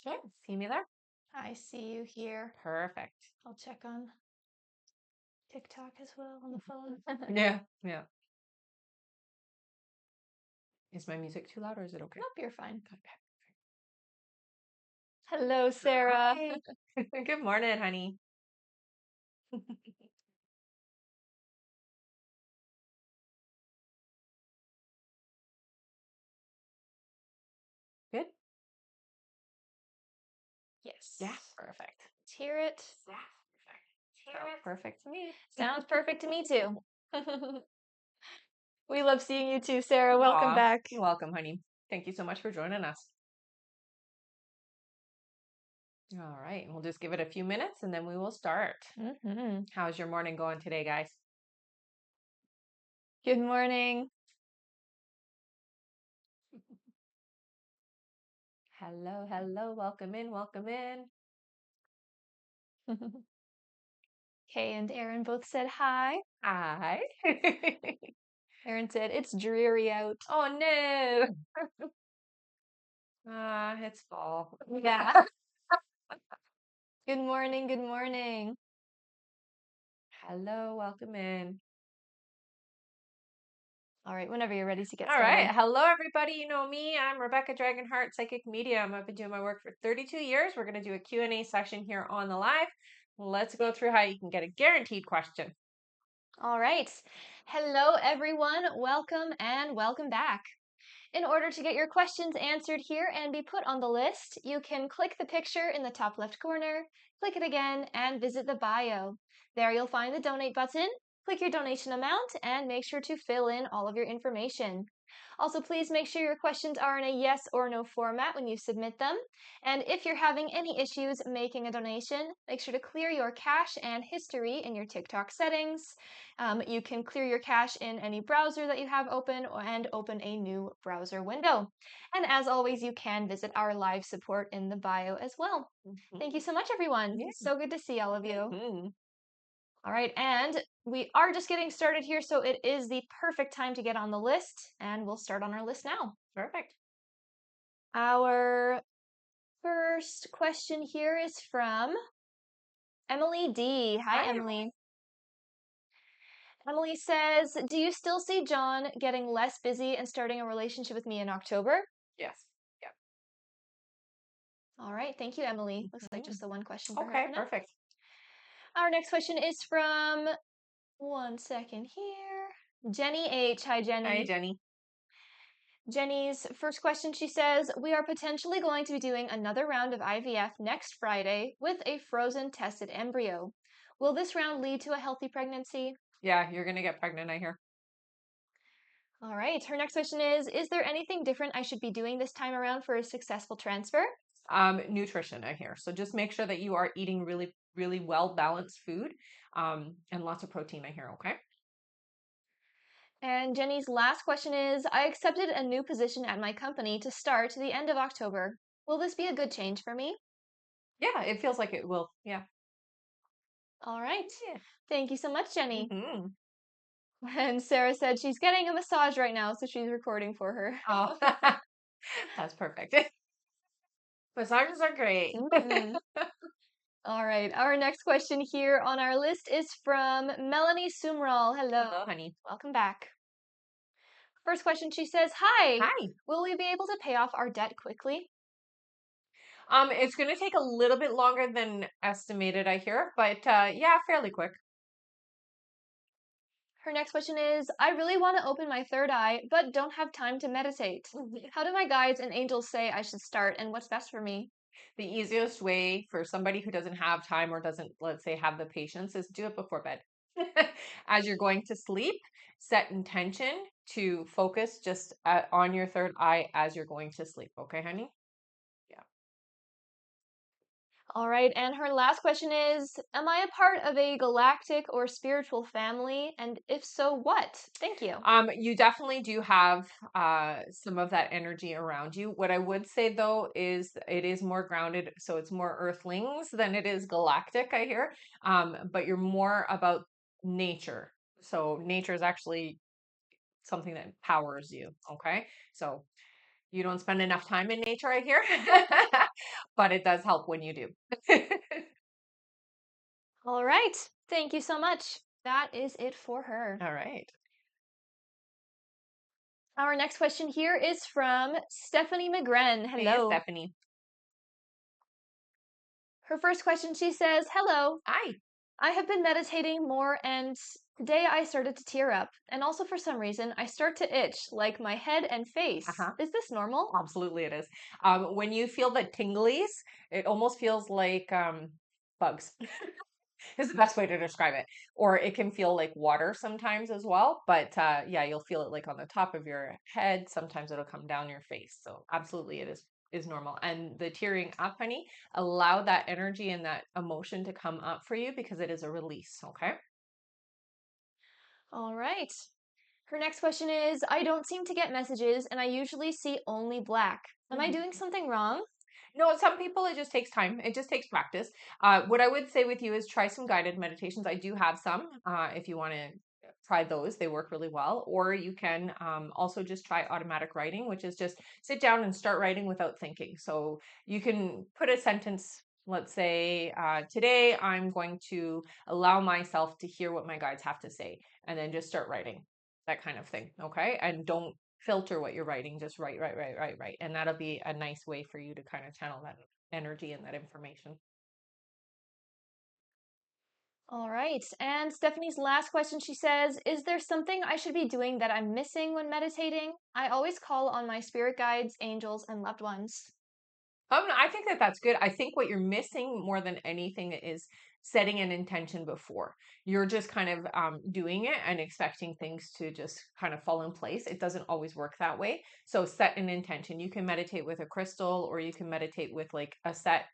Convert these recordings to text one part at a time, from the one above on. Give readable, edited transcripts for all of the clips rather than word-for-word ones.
Okay, see me there? I see you here. Perfect. I'll check on TikTok as well on the phone. Yeah, yeah. Is my music too loud or is it okay? Nope, you're fine. Hello, Sarah. Hi. Good morning, honey. Good? Yes. Yeah, perfect. Let's hear it. Yeah, perfect. Perfect to me. Sounds perfect to me too. We love seeing you too, Sarah. Welcome Aw, back. you're welcome, honey. Thank you so much for joining us. All right, we'll just give it a few minutes and then we will start. Mm-hmm. How's your morning going today, guys? Good morning. Hello, hello. Welcome in, welcome in. Kay and Aaron both said hi. Hi. Aaron said, it's dreary out. Oh, no. It's fall. Yeah. Good morning. Good morning. Hello, welcome in. All right, whenever you're ready to get All started. right. Hello, everybody. You know me. I'm Rebecca Dragonheart, Psychic Medium. I've been doing my work for 32 years. We're going to do a Q&A session here on the live. Let's go through how you can get a guaranteed question. All right. Hello, everyone. Welcome and welcome back. In order to get your questions answered here and be put on the list, you can click the picture in the top left corner, click it again, and visit the bio. There you'll find the donate button. Click your donation amount and make sure to fill in all of your information. Also, please make sure your questions are in a yes or no format when you submit them. And if you're having any issues making a donation, make sure to clear your cache and history in your TikTok settings. You can clear your cache in any browser that you have open and open a new browser window. And as always, you can visit our live support in the bio as well. Thank you so much, everyone. Yeah. It's so good to see all of you. Mm-hmm. All right, and we are just getting started here, so it is the perfect time to get on the list, and we'll start on our list now. Perfect. Our first question here is from Emily D. Hi, Emily. Emily says, do you still see John getting less busy and starting a relationship with me in October? Yes. Yep. All right, thank you, Emily. Looks like just the one question for her Okay, for now. perfect. Our next question is from, one second here, Jenny H. Hi, Jenny. Hi, Jenny. Jenny's first question, she says, we are potentially going to be doing another round of IVF next Friday with a frozen tested embryo. Will this round lead to a healthy pregnancy? Yeah, you're going to get pregnant, I hear. All right. Her next question is there anything different I should be doing this time around for a successful transfer? Nutrition, I hear. So just make sure that you are eating really, really well balanced food and lots of protein, I hear. Okay. And Jenny's last question is I accepted a new position at my company to start the end of October. Will this be a good change for me? Yeah, it feels like it will. Yeah. All right. Yeah. Thank you so much, Jenny. Mm-hmm. And Sarah said she's getting a massage right now, so she's recording for her. Oh, that's perfect. Massages are great. Mm-hmm. All right. Our next question here on our list is from Melanie Sumral. Hello. Hello, honey. Welcome back. First question, she says, hi. Hi. Will we be able to pay off our debt quickly? It's going to take a little bit longer than estimated, I hear, but yeah, fairly quick. Her next question is, I really want to open my third eye, but don't have time to meditate. How do my guides and angels say I should start, and what's best for me? The easiest way for somebody who doesn't have time or doesn't, let's say, have the patience is do it before bed. As you're going to sleep, set intention to focus just on your third eye as you're going to sleep. Okay, honey? Yeah. All right, and her last question is, am I a part of a galactic or spiritual family? And if so, what? Thank you. You definitely do have some of that energy around you. What I would say though is it is more grounded, so it's more earthlings than it is galactic, I hear. But you're more about nature. So nature is actually something that powers you. Okay. So You don't spend enough time in nature, I hear, but it does help when you do. All right. Thank you so much. That is it for her. All right. Our next question here is from Stephanie McGren. Hey, Hello. Stephanie. Her first question, she says, "Hello. Hi. I have been meditating more and today I started to tear up. And also for some reason, I start to itch like my head and face. Uh-huh. Is this normal?" Absolutely, it is. When you feel the tinglies, it almost feels like bugs. Is the best way to describe it. Or it can feel like water sometimes as well. But yeah, you'll feel it like on the top of your head. Sometimes it'll come down your face. So absolutely, it is normal. And the tearing up, honey, allow that energy and that emotion to come up for you because it is a release. Okay. All right. Her next question is, "I don't seem to get messages and I usually see only black. Am I doing something wrong?" No, some people it just takes time. It just takes practice. What I would say with you is try some guided meditations. I do have some. If you want to try those, they work really well. Or you can also just try automatic writing, which is just sit down and start writing without thinking. So you can put a sentence. Let's say today I'm going to allow myself to hear what my guides have to say, and then just start writing that kind of thing. Okay, and don't filter what you're writing. Just write, write, write, write, write. And that'll be a nice way for you to kind of channel that energy and that information. All right. And Stephanie's last question, she says, "Is there something I should be doing that I'm missing when meditating? I always call on my spirit guides, angels, and loved ones." I think that that's good. I think what you're missing more than anything is setting an intention before. You're just kind of doing it and expecting things to just kind of fall in place. It doesn't always work that way. So set an intention. You can meditate with a crystal or you can meditate with like a set.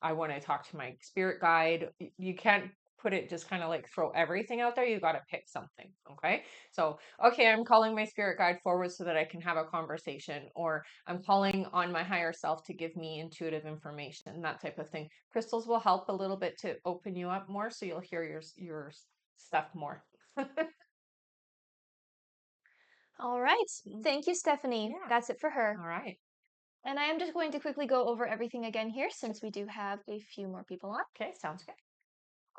I want to talk to my spirit guide. You can't put it just kind of like throw everything out there. You got to pick something. Okay. So, okay, I'm calling my spirit guide forward so that I can have a conversation, or I'm calling on my higher self to give me intuitive information, that type of thing. Crystals will help a little bit to open you up more so you'll hear your stuff more. All right. Mm, Thank you, Stephanie. yeah. That's it for her. All right. And I am just going to quickly go over everything again here Sure. since we do have a few more people on. Okay, sounds good.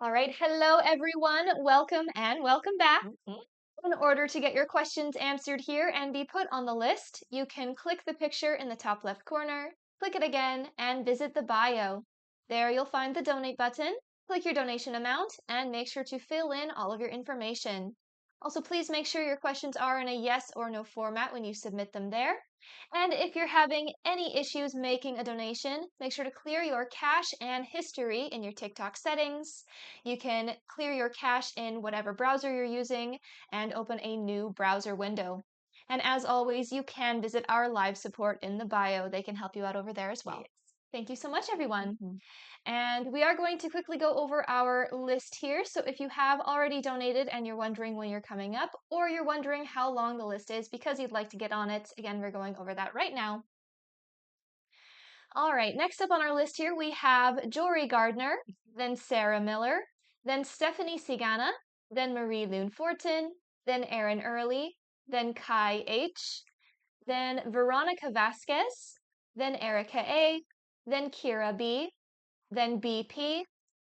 All right. Hello, everyone. Welcome and welcome back. Mhm. In order to get your questions answered here and be put on the list, you can click the picture in the top left corner, click it again, and visit the bio. There you'll find the donate button. Click your donation amount and make sure to fill in all of your information. Also, please make sure your questions are in a yes or no format when you submit them there. And if you're having any issues making a donation, make sure to clear your cache and history in your TikTok settings. You can clear your cache in whatever browser you're using and open a new browser window. And as always, you can visit our live support in the bio. They can help you out over there as well. Yes. Thank you so much, everyone. Mhm. And we are going to quickly go over our list here. So if you have already donated and you're wondering when you're coming up, or you're wondering how long the list is because you'd like to get on it, again, we're going over that right now. All right, next up on our list here, we have Jory Gardner, then Sarah Miller, then Stephanie Sigana, then Marie Lune Fortin, then Aaron Early, then Kai H., then Veronica Vasquez, then Erica A., then Kira B., then BP,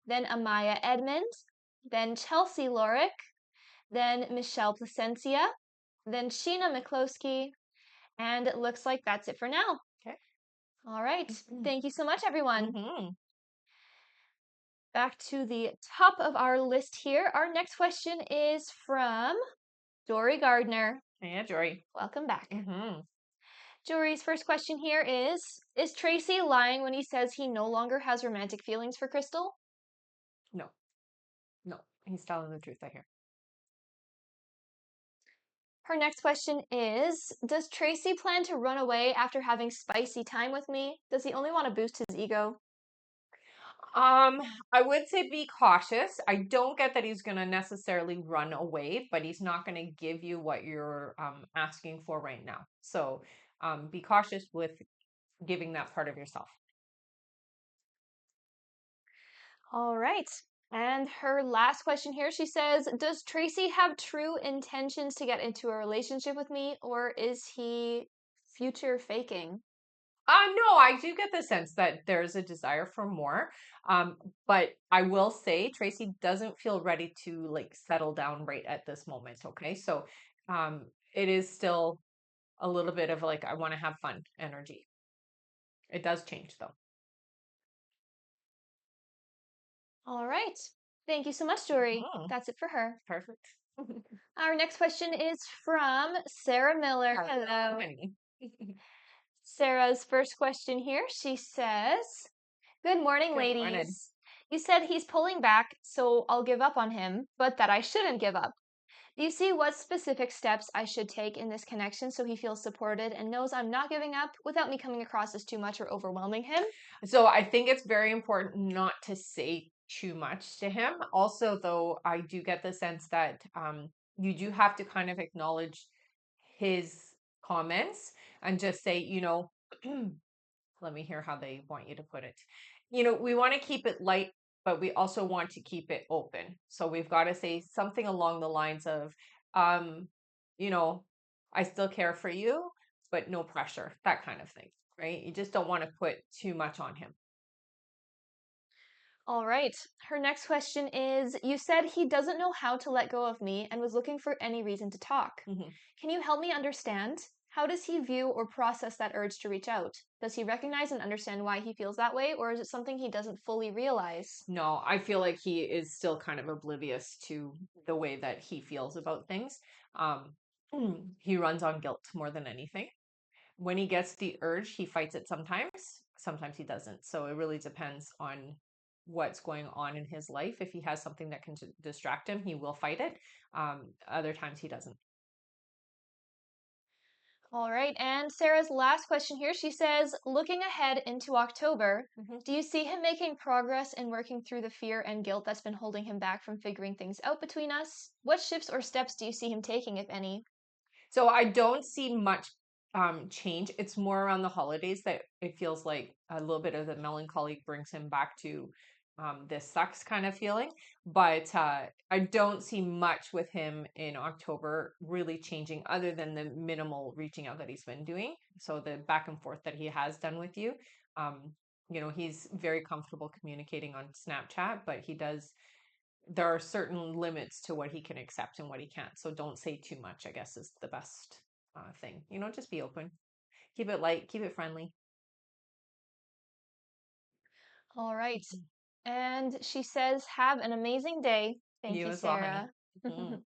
then Amaya Edmond, then Chelsea Lorick, then Michelle Placencia, then Sheena McCloskey, and it looks like that's it for now. Okay. All right. Mhm. Thank you so much, everyone. Mhm. Back to the top of our list here. Our next question is from Dory Gardner. Yeah, Jory. Welcome back. Hmm. Jory's first question here is Tracy lying when he says he no longer has romantic feelings for Crystal? No, no, he's telling the truth, I hear. Her next question is, does Tracy plan to run away after having spicy time with me? Does he only want to boost his ego? Um, I would say be cautious. I don't get that he's going to necessarily run away, but he's not going to give you what you're asking for right now. So be cautious with giving that part of yourself. All right. And her last question here, she says, does Tracy have true intentions to get into a relationship with me, or is he future faking? No, I do get the sense that there's a desire for more. Um, but I will say Tracy doesn't feel ready to like settle down right at this moment. Okay. So it is still a little bit of like, I want to have fun energy. It does change though. All right. Thank you so much, Dory. Mhm. That's it for her. Perfect. Our next question is from Sarah Miller. Hello, Hello. honey. Sarah's first question here. She says, "Good morning, Good morning. ladies. You said he's pulling back, so I'll give up on him, but that I shouldn't give up. Do you see what specific steps I should take in this connection so he feels supported and knows I'm not giving up without me coming across as too much or overwhelming him?" So I think it's very important not to say too much to him. Also, though, I do get the sense that you do have to kind of acknowledge his comments and just say, let me hear how they want you to put it. We want to keep it light, but we also want to keep it open. So we've got to say something along the lines of, um, you know, I still care for you, but no pressure, that kind of thing, right? You just don't want to put too much on him. All right. Her next question is, "You said he doesn't know how to let go of me and was looking for any reason to talk. Mhm. Can you help me understand? How does he view or process that urge to reach out? Does he recognize and understand why he feels that way, or is it something he doesn't fully realize?" No, I feel like he is still kind of oblivious to the way that he feels about things. Um, he runs on guilt more than anything. When he gets the urge, he fights it sometimes. Sometimes he doesn't. So it really depends on what's going on in his life. If he has something that can distract him, he will fight it. Other times he doesn't. All right. And Sarah's last question here, she says, "Looking ahead into October, Mhm. do you see him making progress in working through the fear and guilt that's been holding him back from figuring things out between us? What shifts or steps do you see him taking, if any?" So I don't see much change. It's more around the holidays that it feels like a little bit of the melancholy brings him back to this sucks kind of feeling. But I don't see much with him in October really changing other than the minimal reaching out that he's been doing. So the back and forth that he has done with you. Um, he's very comfortable communicating on Snapchat, but there are certain limits to what he can accept and what he can't. So don't say too much, I guess, is the best thing. Just be open. Keep it light, keep it friendly. All right. Mhm. And she says, "Have an amazing day." Thank You you, as well, honey. Sarah. Mhm.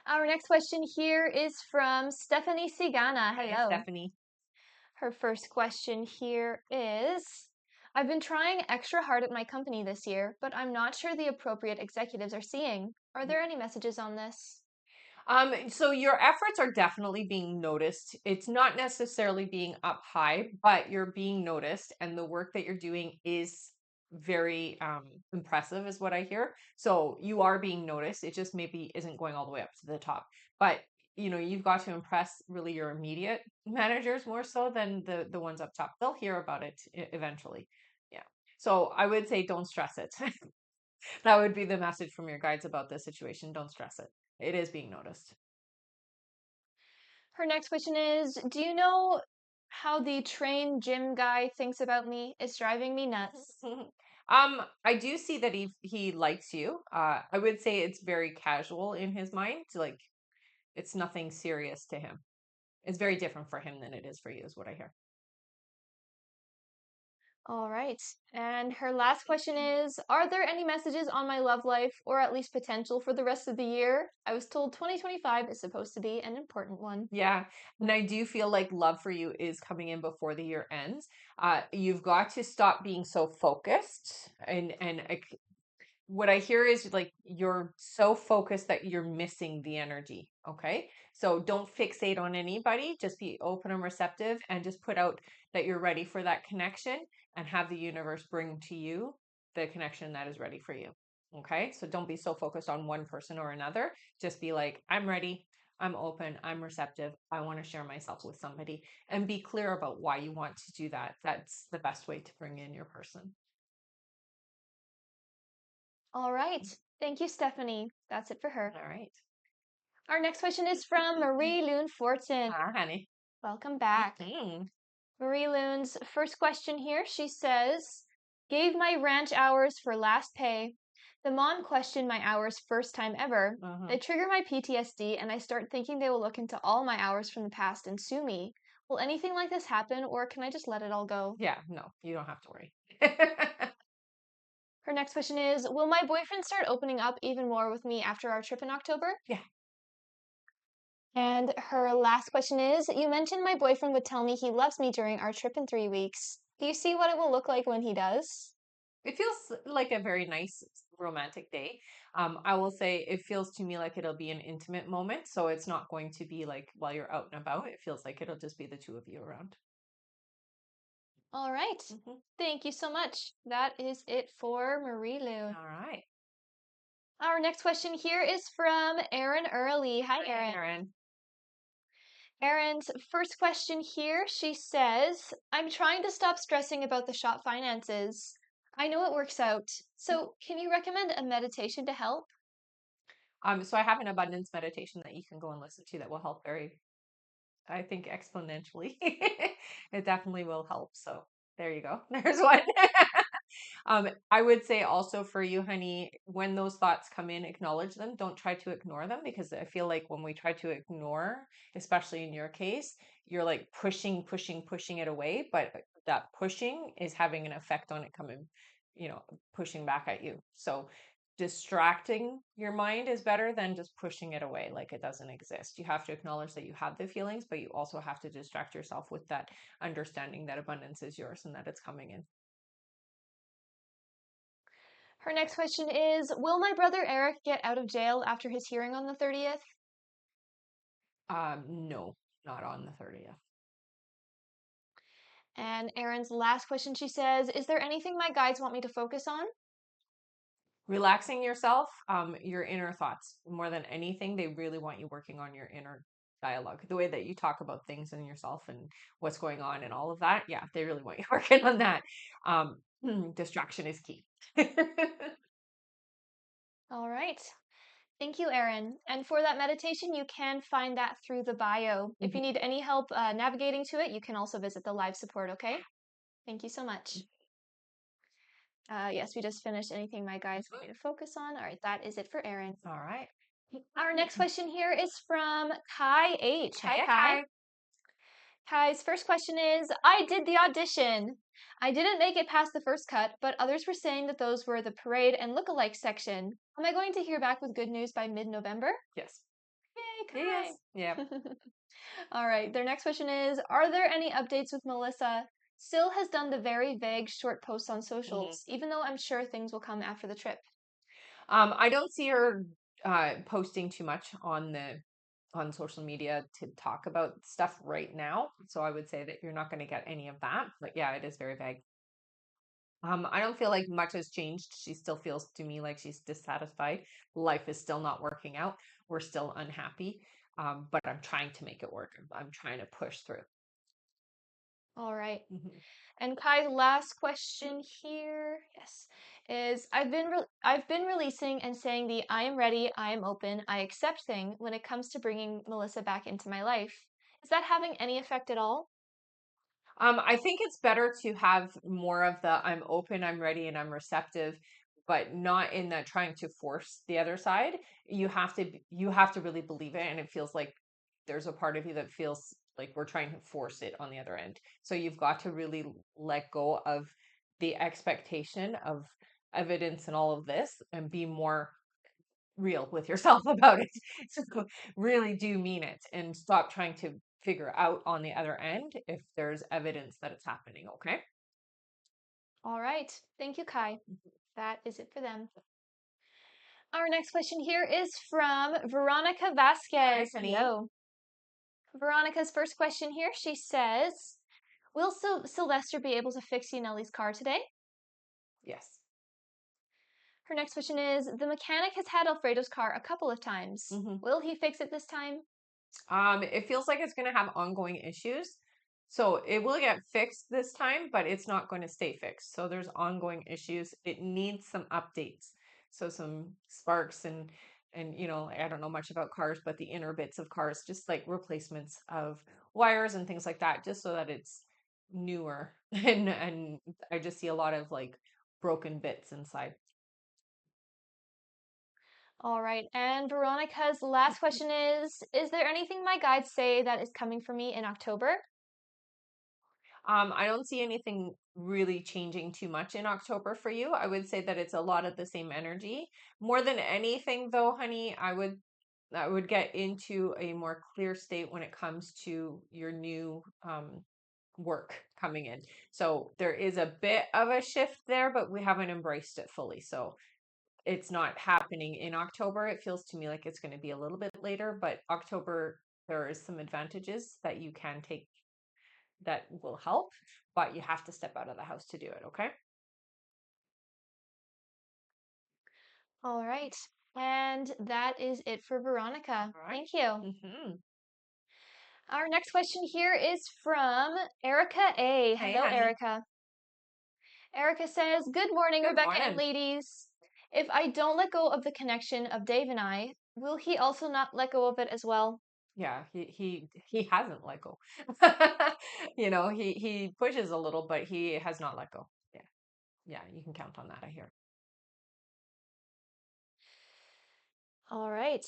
Our next question here is from Stephanie Sigana. Hi, Hello. Stephanie. Her first question here is, "I've been trying extra hard at my company this year, but I'm not sure the appropriate executives are seeing. Are there any messages on this?" So your efforts are definitely being noticed. It's not necessarily being up high, but you're being noticed, and the work that you're doing is very impressive, is what I hear. So you are being noticed. It just maybe isn't going all the way up to the top. But you've got to impress really your immediate managers more so than the ones up top. They'll hear about it eventually. Yeah. So I would say don't stress it. That would be the message from your guides about this situation. Don't stress it. It is being noticed. Her next question is, "Do you know how the train gym guy thinks about me? It's driving me nuts." I do see that he likes you. I would say it's very casual in his mind. Like it's nothing serious to him. It's very different for him than it is for you, is what I hear. All right. And her last question is, "Are there any messages on my love life or at least potential for the rest of the year? I was told 2025 is supposed to be an important one." Yeah, and I do feel like love for you is coming in before the year ends. You've got to stop being so focused and what I hear is like you're so focused that you're missing the energy. Okay. So don't fixate on anybody. Just be open and receptive and just put out that you're ready for that connection and have the universe bring to you the connection that is ready for you. Okay. So don't be so focused on one person or another. Just be like, I'm ready. I'm open. I'm receptive. I want to share myself with somebody and be clear about why you want to do that. That's the best way to bring in your person. All right. Thank you, Stephanie. That's it for her. All right. Our next question is from Marie Loon Fortin. Honey. Welcome back. Mhm. Marie Loon's first question here. She says, gave my ranch hours for last pay. The mom questioned my hours first time ever. Uh-huh. They trigger my PTSD and I start thinking they will look into all my hours from the past and sue me. Will anything like this happen or can I just let it all go? Yeah, no, you don't have to worry. Her next question is, will my boyfriend start opening up even more with me after our trip in October? Yeah. And her last question is, you mentioned my boyfriend would tell me he loves me during our trip in 3 weeks. Do you see what it will look like when he does? It feels like a very nice romantic day. I will say it feels to me like it'll be an intimate moment. So it's not going to be like while you're out and about. It feels like it'll just be the two of you around. All right. Mhm. Thank you so much. That is it for Marie Lou. All right. Our next question here is from Erin Early. Hi, Hi, Erin. Erin. Erin's first question here, she says, I'm trying to stop stressing about the shop finances. I know it works out. So, can you recommend a meditation to help? So I have an abundance meditation that you can go and listen to that will help I think, exponentially. It definitely will help. So there you go. There's one. I would say also for you, honey, when those thoughts come in, acknowledge them. Don't try to ignore them because I feel like when we try to ignore, especially in your case, you're like pushing it away. But that pushing is having an effect on it coming, pushing back at you. So distracting your mind is better than just pushing it away like it doesn't exist. You have to acknowledge that you have the feelings, but you also have to distract yourself with that understanding that abundance is yours and that it's coming in. Her next question is, will my brother Eric get out of jail after his hearing on the 30th? No, not on the 30th. And Erin's last question, she says, is there anything my guides want me to focus on? Relaxing yourself, your inner thoughts. More than anything, they really want you working on your inner dialogue, the way that you talk about things in yourself and what's going on and all of that. Yeah, they really want you working on that. Distraction is key. All right. Thank you, Erin. And for that meditation, you can find that through the bio. If you Mhm. need any help navigating to it, you can also visit the live support, okay? Thank you so much. Yes, we just finished anything my guides want me to focus on. All right, that is it for Erin. All right. Our next question here is from Kai H. Hi, Hey, Kai. hi. Kai's first question is, I did the audition. I didn't make it past the first cut, but others were saying that those were the parade and lookalike section. Am I going to hear back with good news by mid-November? Yes. Yay, Yes. Yeah. Kai! All right, their next question is, are there any updates with Melissa? Still has done the very vague short posts on Mhm. socials, even though I'm sure things will come after the trip. I don't see her posting too much on social media to talk about stuff right now. So I would say that you're not going to get any of that. But yeah, it is very vague. I don't feel like much has changed. She still feels to me like she's dissatisfied. Life is still not working out. We're still unhappy. But I'm trying to make it work. I'm trying to push through. All right. Mhm. And Kai's last question here, yes, is I've been releasing and saying the I am ready, I am open, I accept thing when it comes to bringing Melissa back into my life. Is that having any effect at all? I think it's better to have more of the I'm open, I'm ready, and I'm receptive, but not in that trying to force the other side. You have to really believe it, and it feels like there's a part of you that feels like we're trying to force it on the other end. So you've got to really let go of the expectation of evidence and all of this and be more real with yourself about it. So really do mean it and stop trying to figure out on the other end if there's evidence that it's happening. Okay. All right. Thank you, Kai. That is it for them. Our next question here is from Veronica Hi, Vasquez. honey. Hello. Veronica's first question here, she says, will Sylvester be able to fix Yaneli's car today? Yes. Her next question is, the mechanic has had Alfredo's car a couple of times. Hmm. Will he fix it this time? It feels like it's going to have ongoing issues. So it will get fixed this time, but it's not going to stay fixed. So there's ongoing issues. It needs some updates. So some sparks and and I don't know much about cars, but the inner bits of cars, just like replacements of wires and things like that, just so that it's newer. And I just see a lot of like broken bits inside. All right. And Veronica's last question is there anything my guides say that is coming for me in October? I don't see anything really changing too much in October for you. I would say that it's a lot of the same energy. More than anything though, honey, I would get into a more clear state when it comes to your new work coming in. So there is a bit of a shift there, but we haven't embraced it fully. So it's not happening in October. It feels to me like it's going to be a little bit later, but October, there is some advantages that you can take that will help, but you have to step out of the house to do it. Okay. All right. And that is it for Veronica. All right. Thank you. Mm-hmm. Our next question here is from Erica A. Hey, Hello, honey. Erica. Erica says, "Good morning, Good Rebecca and morning. ladies. If I don't let go of the connection of Dave and I, will he also not let go of it as well?" Yeah, he hasn't let go. He pushes a little, but he has not let go. Yeah. Yeah, you can count on that, I hear. All right.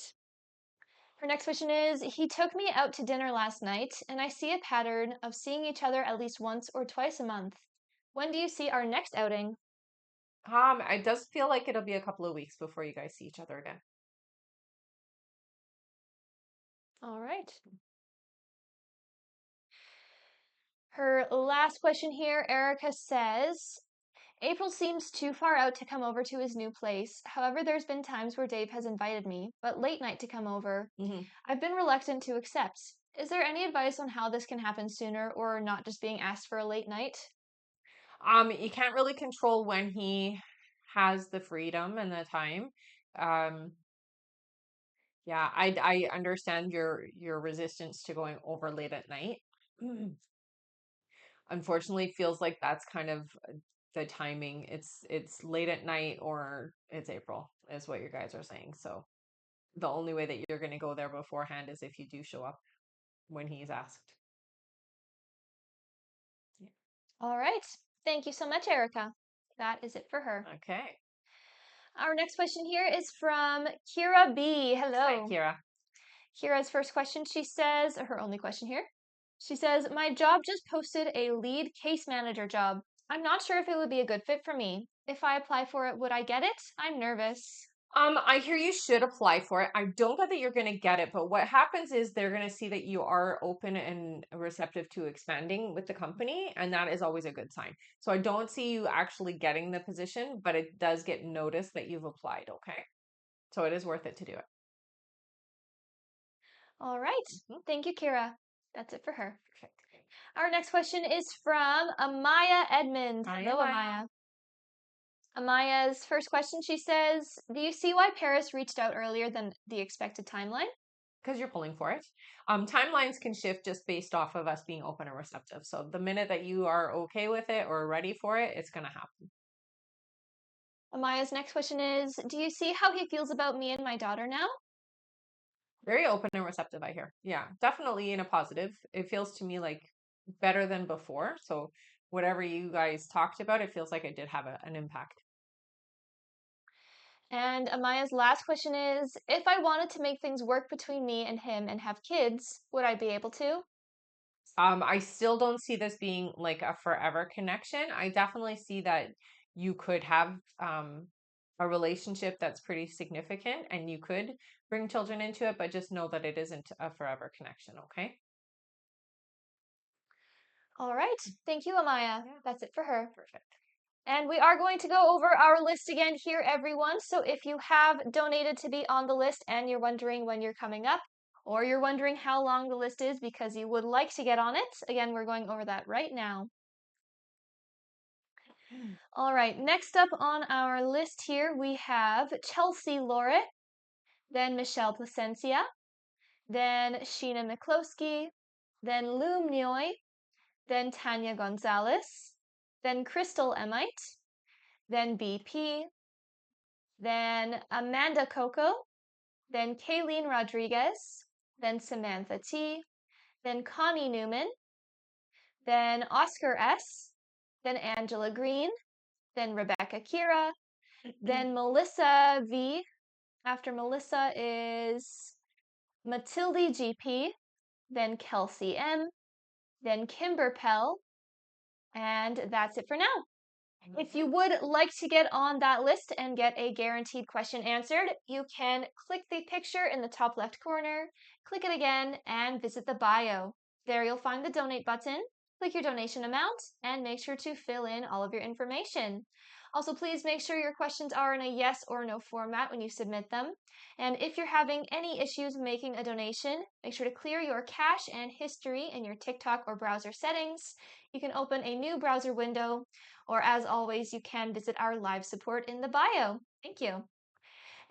Her next question is, "He took me out to dinner last night, and I see a pattern of seeing each other at least once or twice a month. When do you see our next outing?" It does feel like it'll be a couple of weeks before you guys see each other again. All right. Her last question here, Erica says, "April seems too far out to come over to his new place. However, there's been times where Dave has invited me, but late night to come over. Hmm. I've been reluctant to accept. Is there any advice on how this can happen sooner or not just being asked for a late night?" You can't really control when he has the freedom and the time. Um, yeah, I understand your resistance to going over late at night. Unfortunately, feels like that's kind of the timing. It's late at night or it's April, is what your guys are saying. So the only way that you're going to go there beforehand is if you do show up when he's asked. Yeah. All right. Thank you so much, Erica. That is it for her. Okay. Our next question here is from Kira B. Hi, Hello. Kira. Kira's first question, she says, her only question here. She says, "My job just posted a lead case manager job. I'm not sure if it would be a good fit for me. If I apply for it, would I get it? I'm nervous." I hear you should apply for it. I don't know that you're going to get it, but what happens is they're going to see that you are open and receptive to expanding with the company, and that is always a good sign. So I don't see you actually getting the position, but it does get noticed that you've applied, okay? So it is worth it to do it. All right. Mhm. Thank you, Kira. That's it for her. Perfect. Our next question is from Amaya Edmond. I Hello, am I. Amaya. Amaya's first question, she says, "Do you see why Paris reached out earlier than the expected timeline?" Because you're pulling for it. Timelines can shift just based off of us being open and receptive. So the minute that you are okay with it or ready for it, it's going to happen. Amaya's next question is, "Do you see how he feels about me and my daughter now?" Very open and receptive, I hear. Yeah, definitely in a positive. It feels to me like better than before. So whatever you guys talked about, it feels like it did have an impact. And Amaya's last question is, "If I wanted to make things work between me and him and have kids, would I be able to?" I still don't see this being like a forever connection. I definitely see that you could have a relationship that's pretty significant and you could bring children into it, but just know that it isn't a forever connection, okay? All right. Thank you, Amaya. Yeah, That's it for her. perfect. And we are going to go over our list again here, everyone. So if you have donated to be on the list and you're wondering when you're coming up, or you're wondering how long the list is because you would like to get on it, again, we're going over that right now. All right, next up on our list here, we have Chelsea Lauret, then Michelle Placencia, then Sheena McCloskey, then Loom Nyoy, then Tanya Gonzalez, then Crystal Emite, then BP, then Amanda Coco, then Kayleen Rodriguez, then Samantha T, then Connie Newman, then Oscar S, then Angela Green, then Rebecca Kira, then Melissa V. After Melissa is Matilde GP, then Kelsey M, then Kimber Pell, and that's it for now. If you would like to get on that list and get a guaranteed question answered, you can click the picture in the top left corner, click it again, and visit the bio. There you'll find the donate button, click your donation amount, and make sure to fill in all of your information. Also, please make sure your questions are in a yes or no format when you submit them. And if you're having any issues making a donation, make sure to clear your cache and history in your TikTok or browser settings. You can open a new browser window, or as always, you can visit our live support in the bio. Thank you.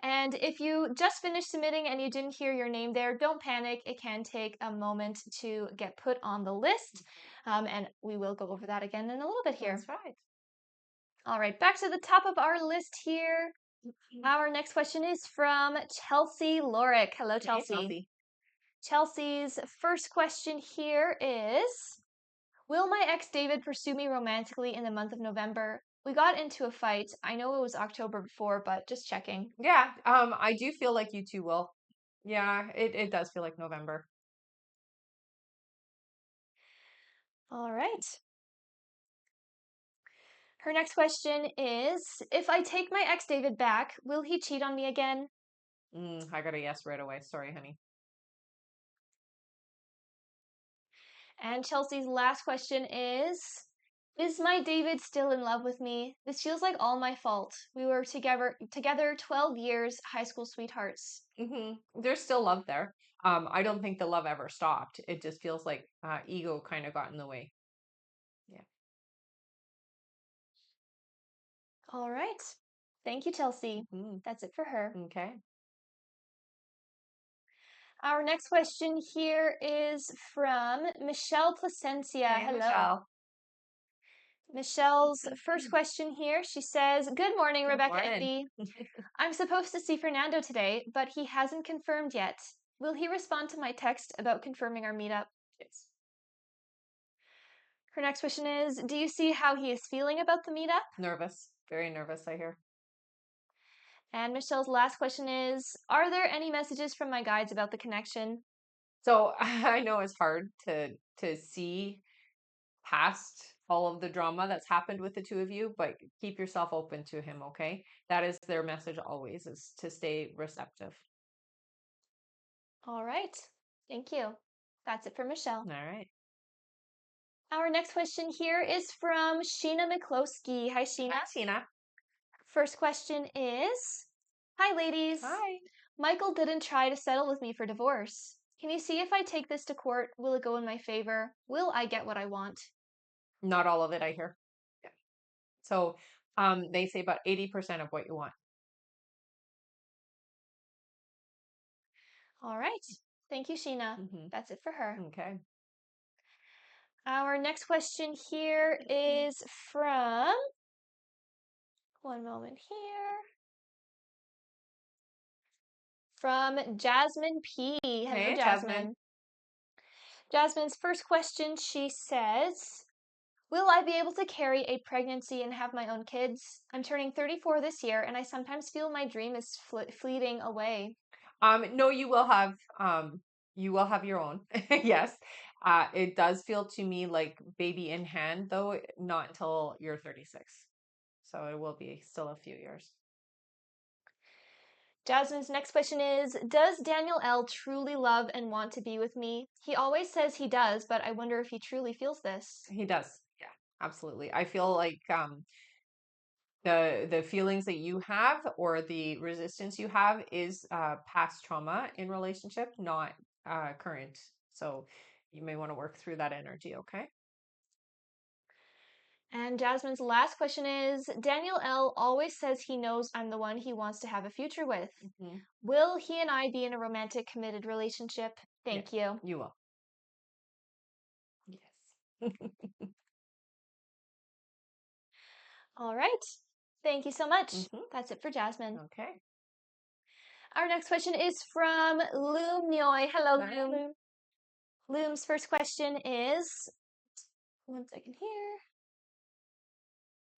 And if you just finished submitting and you didn't hear your name there, don't panic. It can take a moment to get put on the list. And we will go over that again in a little bit here. That's right. All right, back to the top of our list here. Our next question is from Chelsea Lorick. Hello, Chelsea. Hey, Chelsea. Chelsea's first question here is, will my ex David pursue me romantically in the month of November? We got into a fight. I know it was October before, but just checking. Yeah, I do feel like you two will. Yeah, it does feel like November. All right. Her next question is, if I take my ex David back, will he cheat on me again? I got a yes right away. Sorry, honey. And Chelsea's last question is my David still in love with me? This feels like all my fault. We were together 12 years, high school sweethearts. There's still love there. I don't think the love ever stopped. It just feels like ego kind of got in the way. Yeah. All right. Thank you, Chelsea. Mm-hmm. That's it for her. Okay. Our next question here is from Michelle Placencia. Hey, Hello. Michelle. Michelle's first question here, she says, good morning, Good Rebecca and morning. Bea. I'm supposed to see Fernando today, but he hasn't confirmed yet. Will he respond to my text about confirming our meetup? Yes. Her next question is, do you see how he is feeling about the meetup? Nervous. Very nervous, I hear. And Michelle's last question is, are there any messages from my guides about the connection? So I know it's hard to see past all of the drama that's happened with the two of you, but keep yourself open to him, okay? That is their message always, is to stay receptive. All right. Thank you. That's it for Michelle. All right. Our next question here is from Sheena McCloskey. Hi, Sheena. Hi, Tina. First question is, hi, ladies. Hi. Michael didn't try to settle with me for divorce. Can you see if I take this to court, will it go in my favor? Will I get what I want? Not all of it, I hear. Yeah. So they say about 80% of what you want. All right. Thank you, Sheena. That's it for her. Okay. Our next question here is from, one moment here, from Jasmine P. Hello, Hey, Jasmine. Jasmine's first question, she says, will I be able to carry a pregnancy and have my own kids? I'm turning 34 this year, and I sometimes feel my dream is fleeting away. No, you will have your own. Yes. It does feel to me like baby in hand, though, not until you're 36. So it will be still a few years. Jasmine's next question is, does Daniel L. truly love and want to be with me? He always says he does, but I wonder if he truly feels this. He does. Yeah, absolutely. I feel like the feelings that you have or the resistance you have is past trauma in relationship, not current. So you may want to work through that energy, okay? And Jasmine's last question is, Daniel L. always says he knows I'm the one he wants to have a future with. Will he and I be in a romantic, committed relationship? Thank you. You will. Yes. All right. Thank you so much. That's it for Jasmine. Okay. Our next question is from Loom Nyoy. Hello, Hi, Loom. Lou. Loom's first question is, one second here.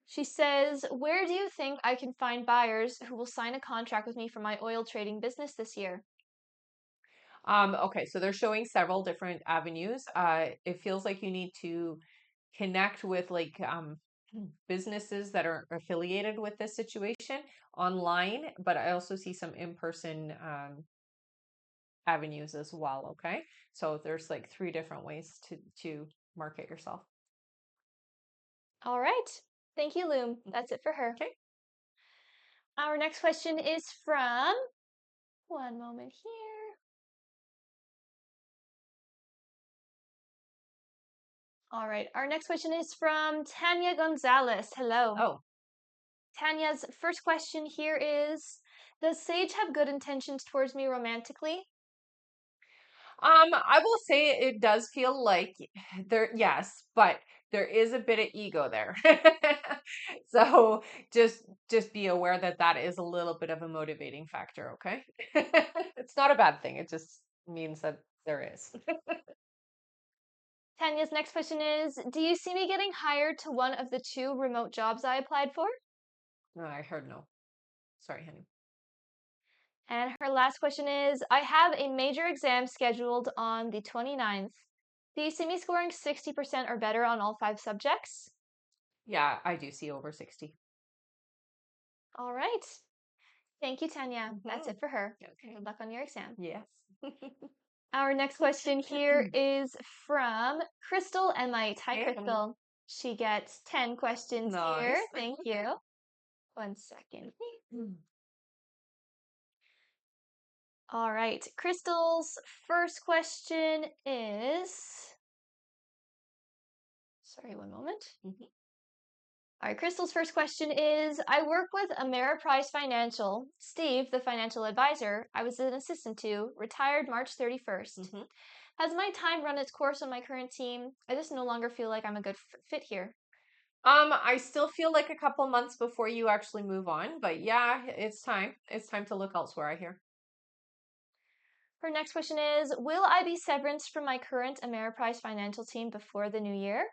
She says, where do you think I can find buyers who will sign a contract with me for my oil trading business this year? Okay, so they're showing several different avenues. It feels like you need to connect with businesses that are affiliated with this situation online, but I also see some in-person avenues as well. Okay, so there's like three different ways to market yourself. All right. Thank you, Loom. That's it for her. Okay. Our next question is from, one moment here. All right. Our next question is from Tanya Gonzalez. Hello. Oh, Tanya's first question here is, does Sage have good intentions towards me romantically? I will say it does feel like there, yes, but there is a bit of ego there. So just be aware that that is a little bit of a motivating factor, okay? It's not a bad thing. It just means that there is. Tanya's next question is, do you see me getting hired to one of the 2 remote jobs I applied for? No, I heard no. Sorry, honey. And her last question is, I have a major exam scheduled on the 29th. Do you see me scoring 60% or better on all 5 subjects? Yeah, I do see over 60. All right. Thank you, Tanya. That's Mhm. it for her. Okay. Good luck on your exam. Yes. Our next question here is from Crystal Emite. Hi, Hey, honey. Crystal. She gets 10 questions here. Nice. Thank you. One second. All right. Crystal's first question is, sorry, one moment. Mhm. All right, Crystal's first question is, I work with Ameriprise Financial. Steve, the financial advisor I was an assistant to, retired March 31st. Mhm. Has my time run its course on my current team? I just no longer feel like I'm a good fit here. I still feel like a couple months before you actually move on, but yeah, it's time. It's time to look elsewhere, I hear. Her next question is, will I be severance from my current Ameriprise Financial team before the new year?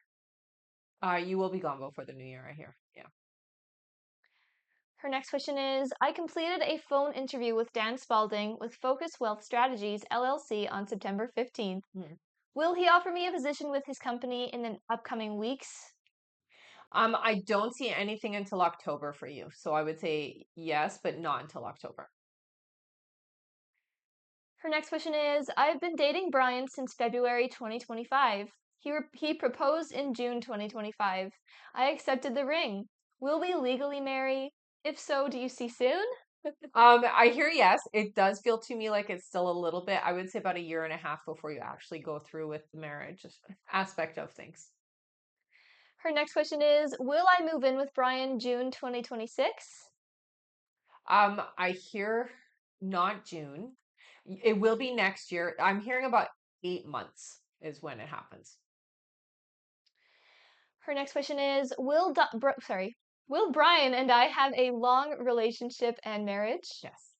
You will be gone before the new year, I hear. Yeah. Her next question is, I completed a phone interview with Dan Spalding with Focus Wealth Strategies LLC on September 15th. Hmm. Will he offer me a position with his company in the upcoming weeks? I don't see anything until October for you. So I would say yes, but not until October. Her next question is, I've been dating Brian since February 2025. He proposed in June 2025. I accepted the ring. Will we legally marry? If so, do you see soon? I hear yes. It does feel to me like it's still a little bit, I would say about a year and a half before you actually go through with the marriage aspect of things. Her next question is, will I move in with Brian June 2026? I hear not June. It will be next year. I'm hearing about 8 months is when it happens. Her next question is, will Brian and I have a long relationship and marriage? Yes.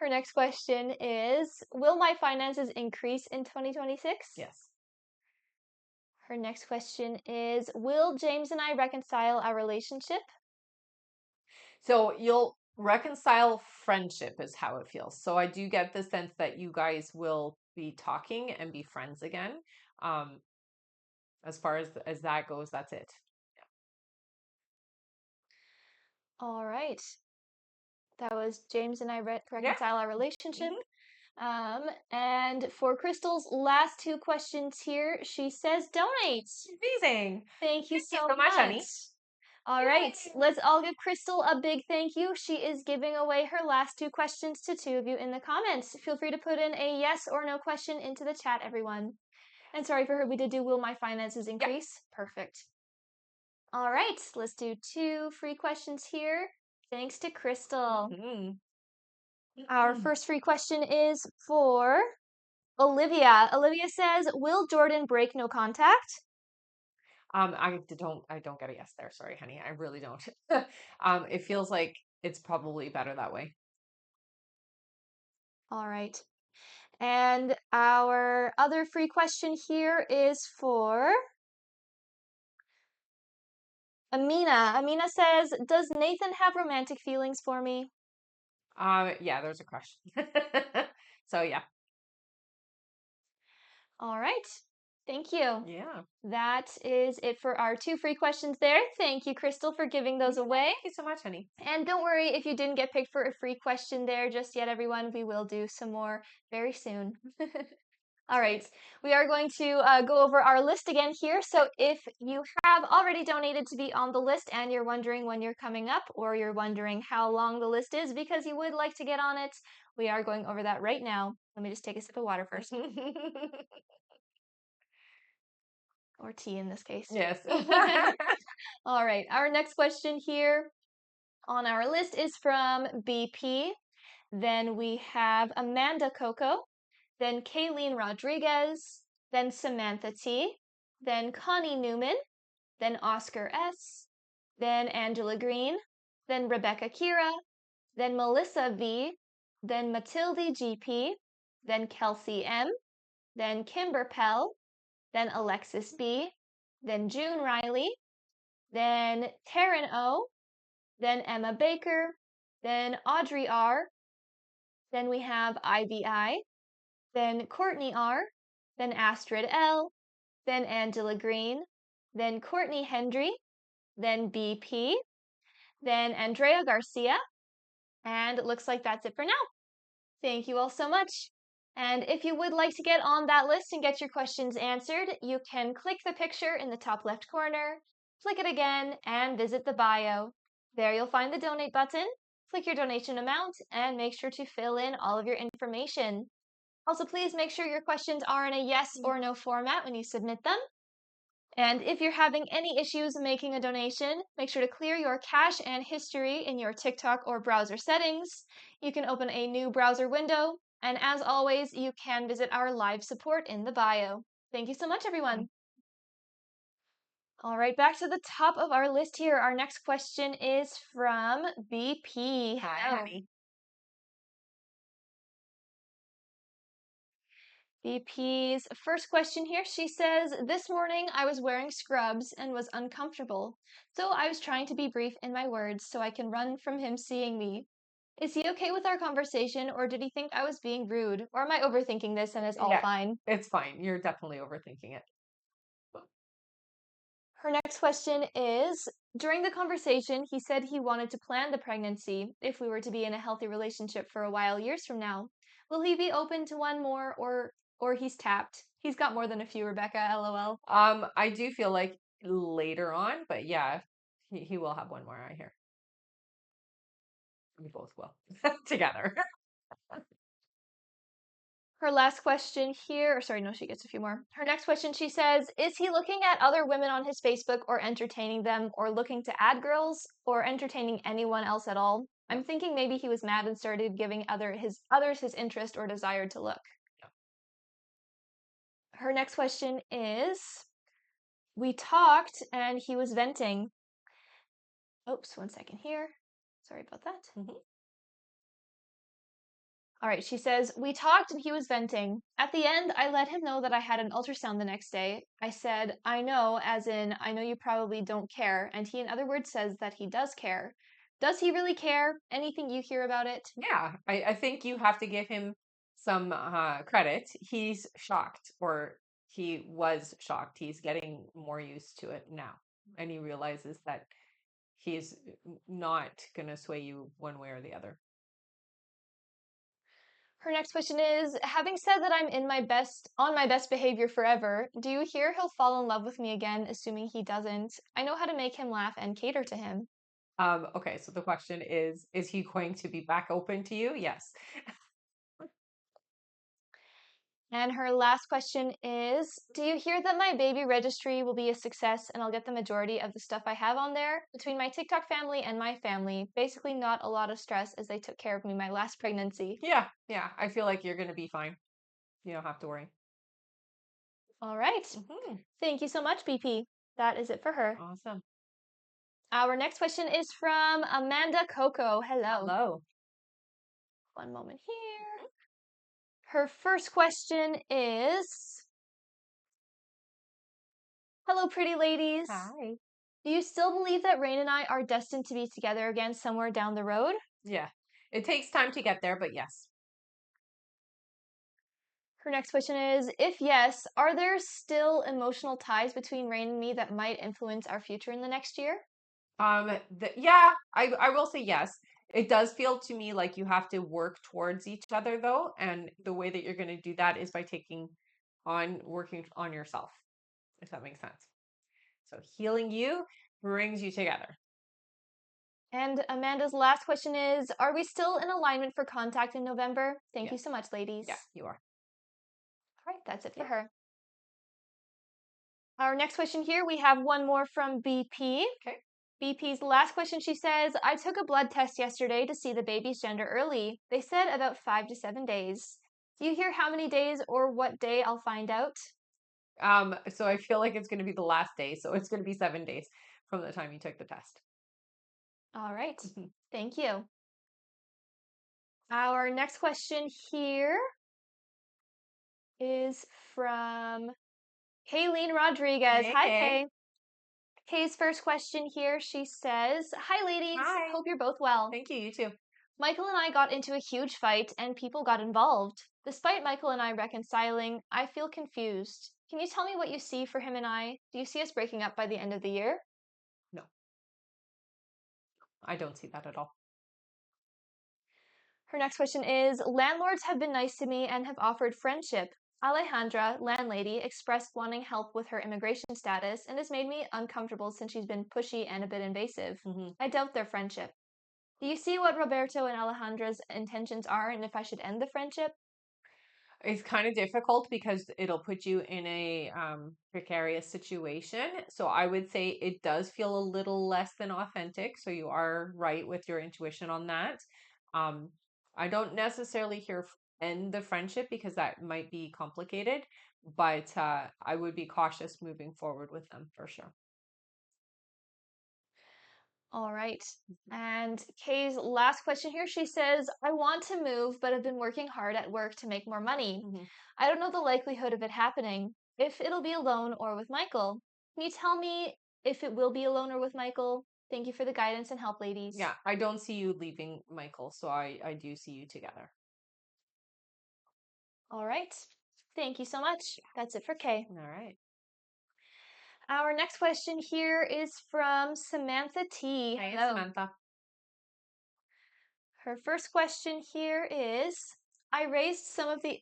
Her next question is, will my finances increase in 2026? Yes. Her next question is, will James and I reconcile our relationship? So you'll reconcile friendship is how it feels. So I do get the sense that you guys will be talking and be friends again. Um, as far as that goes, that's it. All right. That was James and I Yeah. reconcile our relationship. Hmm. And for Crystal's last 2 questions here, she says donate. Amazing. Thank you Thank you so so much, much. honey. All right, Yay. let's all give Crystal a big thank you. She is giving away her last 2 questions to 2 of you in the comments. Feel free to put in a yes or no question into the chat, everyone. And sorry for her, we did do will my finances Yeah. increase? Perfect. All right, let's do 2 free questions here. Thanks to Crystal. Mhm. Our first free question is for Olivia. Olivia says, will Jordan break no contact? I don't get a yes there. Sorry, honey. I really don't. It feels like it's probably better that way. All right. And our other free question here is for Amina. Amina says, "Does Nathan have romantic feelings for me?" Yeah, there's a crush. So yeah. All right. Thank you. Yeah. That is it for our 2 free questions there. Thank you, Crystal, for giving those away. Thank you so much, honey. And don't worry if you didn't get picked for a free question there just yet, everyone. We will do some more very soon. All right, we are going to go over our list again here. So if you have already donated to be on the list and you're wondering when you're coming up, or you're wondering how long the list is because you would like to get on it, we are going over that right now. Let me just take a sip of water first. Or tea in this case. Yes. All right, our next question here on our list is from BP. Then we have Amanda Coco, then Kayleen Rodriguez, then Samantha T, then Connie Newman, then Oscar S, then Angela Green, then Rebecca Kira, then Melissa V, then Matilde GP, then Kelsey M, then Kimber Pell, then Alexis B, then June Riley, then Taryn O, then Emma Baker, then Audrey R, then we have IVI, then Courtney R, then Astrid L, then Angela Green, then Courtney Hendry, then BP, then Andrea Garcia, and it looks like that's it for now. Thank you all so much. And if you would like to get on that list and get your questions answered, you can click the picture in the top left corner, click it again, and visit the bio. There you'll find the donate button, click your donation amount, and make sure to fill in all of your information. Also, please make sure your questions are in a yes or no format when you submit them. And if you're having any issues making a donation, make sure to clear your cache and history in your TikTok or browser settings. You can open a new browser window. And as always, you can visit our live support in the bio. Thank you so much, everyone. All right, back to the top of our list here. Our next question is from BP. Hi, Hello. honey. VP's first question here, she says, "This morning I was wearing scrubs and was uncomfortable, so I was trying to be brief in my words so I can run from him seeing me. Is he okay with our conversation, or did he think I was being rude? Or am I overthinking this and it's all Yeah, fine?" it's fine. You're definitely overthinking it. Her next question is, "During the conversation, he said he wanted to plan the pregnancy if we were to be in a healthy relationship for a while years from now. Will he be open to one more, or he's tapped? He's got more than a few, Rebecca, LOL." I do feel like later on, but yeah, he will have one more, I hear. We both will together. Her last question here, or sorry, no, she gets a few more. Her next question, she says, "Is he looking at other women on his Facebook or entertaining them, or looking to add girls, or entertaining anyone else at all? I'm thinking maybe he was mad and started giving others his interest or desired to look." Yeah. Her next question is, "We talked and he was venting." Oops, one second here. Sorry about that. Mhm. All right, she says, "We talked and he was venting. At the end, I let him know that I had an ultrasound the next day. I said, 'I know,' as in, 'I know you probably don't care.' And he, in other words, says that he does care. Does he really care? Anything you hear about it?" Yeah, I think you have to give him some credit. He's shocked, or he was shocked. He's getting more used to it now. And he realizes that he's not going to sway you one way or the other. Her next question is, "Having said that I'm on my best behavior forever, do you hear he'll fall in love with me again, assuming he doesn't? I know how to make him laugh and cater to him." Okay, so the question is he going to be back open to you? Yes. And her last question is, "Do you hear that my baby registry will be a success and I'll get the majority of the stuff I have on there? Between my TikTok family and my family, basically not a lot of stress as they took care of me my last pregnancy." Yeah, yeah. I feel like you're going to be fine. You don't have to worry. All right. Hmm. Thank you so much, BP. That is it for her. Awesome. Our next question is from Amanda Coco. Hello. Hello. One moment here. Her first question is, hello, pretty ladies. Hi. Do you still believe that Rain and I are destined to be together again somewhere down the road? Yeah. It takes time to get there, but yes. Her next question is, if yes, are there still emotional ties between Rain and me that might influence our future in the next year? Yeah, I will say yes. It does feel to me like you have to work towards each other though, and the way that you're going to do that is by working on yourself, if that makes sense. So healing you brings you together. And Amanda's last question is, are we still in alignment for contact in November? Thank you Yes. so much, Yeah, ladies. you are. All right, that's it for Yeah. her. Our next question here, we have one more from BP. Okay. BP's last question, she says, I took a blood test yesterday to see the baby's gender early. They said about 5 to 7 days. Do you hear how many days or what day I'll find out? So I feel like it's going to be the last day, so it's going to be 7 days from the time you took the test. All right, thank you. Our next question here is from Kayleen Rodriguez. Hey, Hi, hey. Kay. Kay's first question here, she says, hi, ladies. Hi. Hope you're both well. Thank you. You too. Michael and I got into a huge fight and people got involved. Despite Michael and I reconciling, I feel confused. Can you tell me what you see for him and I? Do you see us breaking up by the end of the year? No, I don't see that at all. Her next question is, landlords have been nice to me and have offered friendship. Alejandra, landlady, expressed wanting help with her immigration status and has made me uncomfortable since she's been pushy and a bit invasive. Hmm. I doubt their friendship. Do you see what Roberto and Alejandra's intentions are and if I should end the friendship? It's kind of difficult because it'll put you in a precarious situation. So I would say it does feel a little less than authentic. So you are right with your intuition on that. Um, I don't necessarily hear end the friendship because that might be complicated, but I would be cautious moving forward with them for sure. All right. And Kay's last question here, she says, I want to move, but I've been working hard at work to make more money. Hmm. I don't know the likelihood of it happening, if it'll be alone or with Michael. Can you tell me if it will be alone or with Michael? Thank you for the guidance and help, ladies. Yeah, I don't see you leaving Michael, so I do see you together. All right. Thank you so much. That's it for Kay. All right. Our next question here is from Samantha T. Hey, Hello. Samantha. Her first question here is, I raised some of the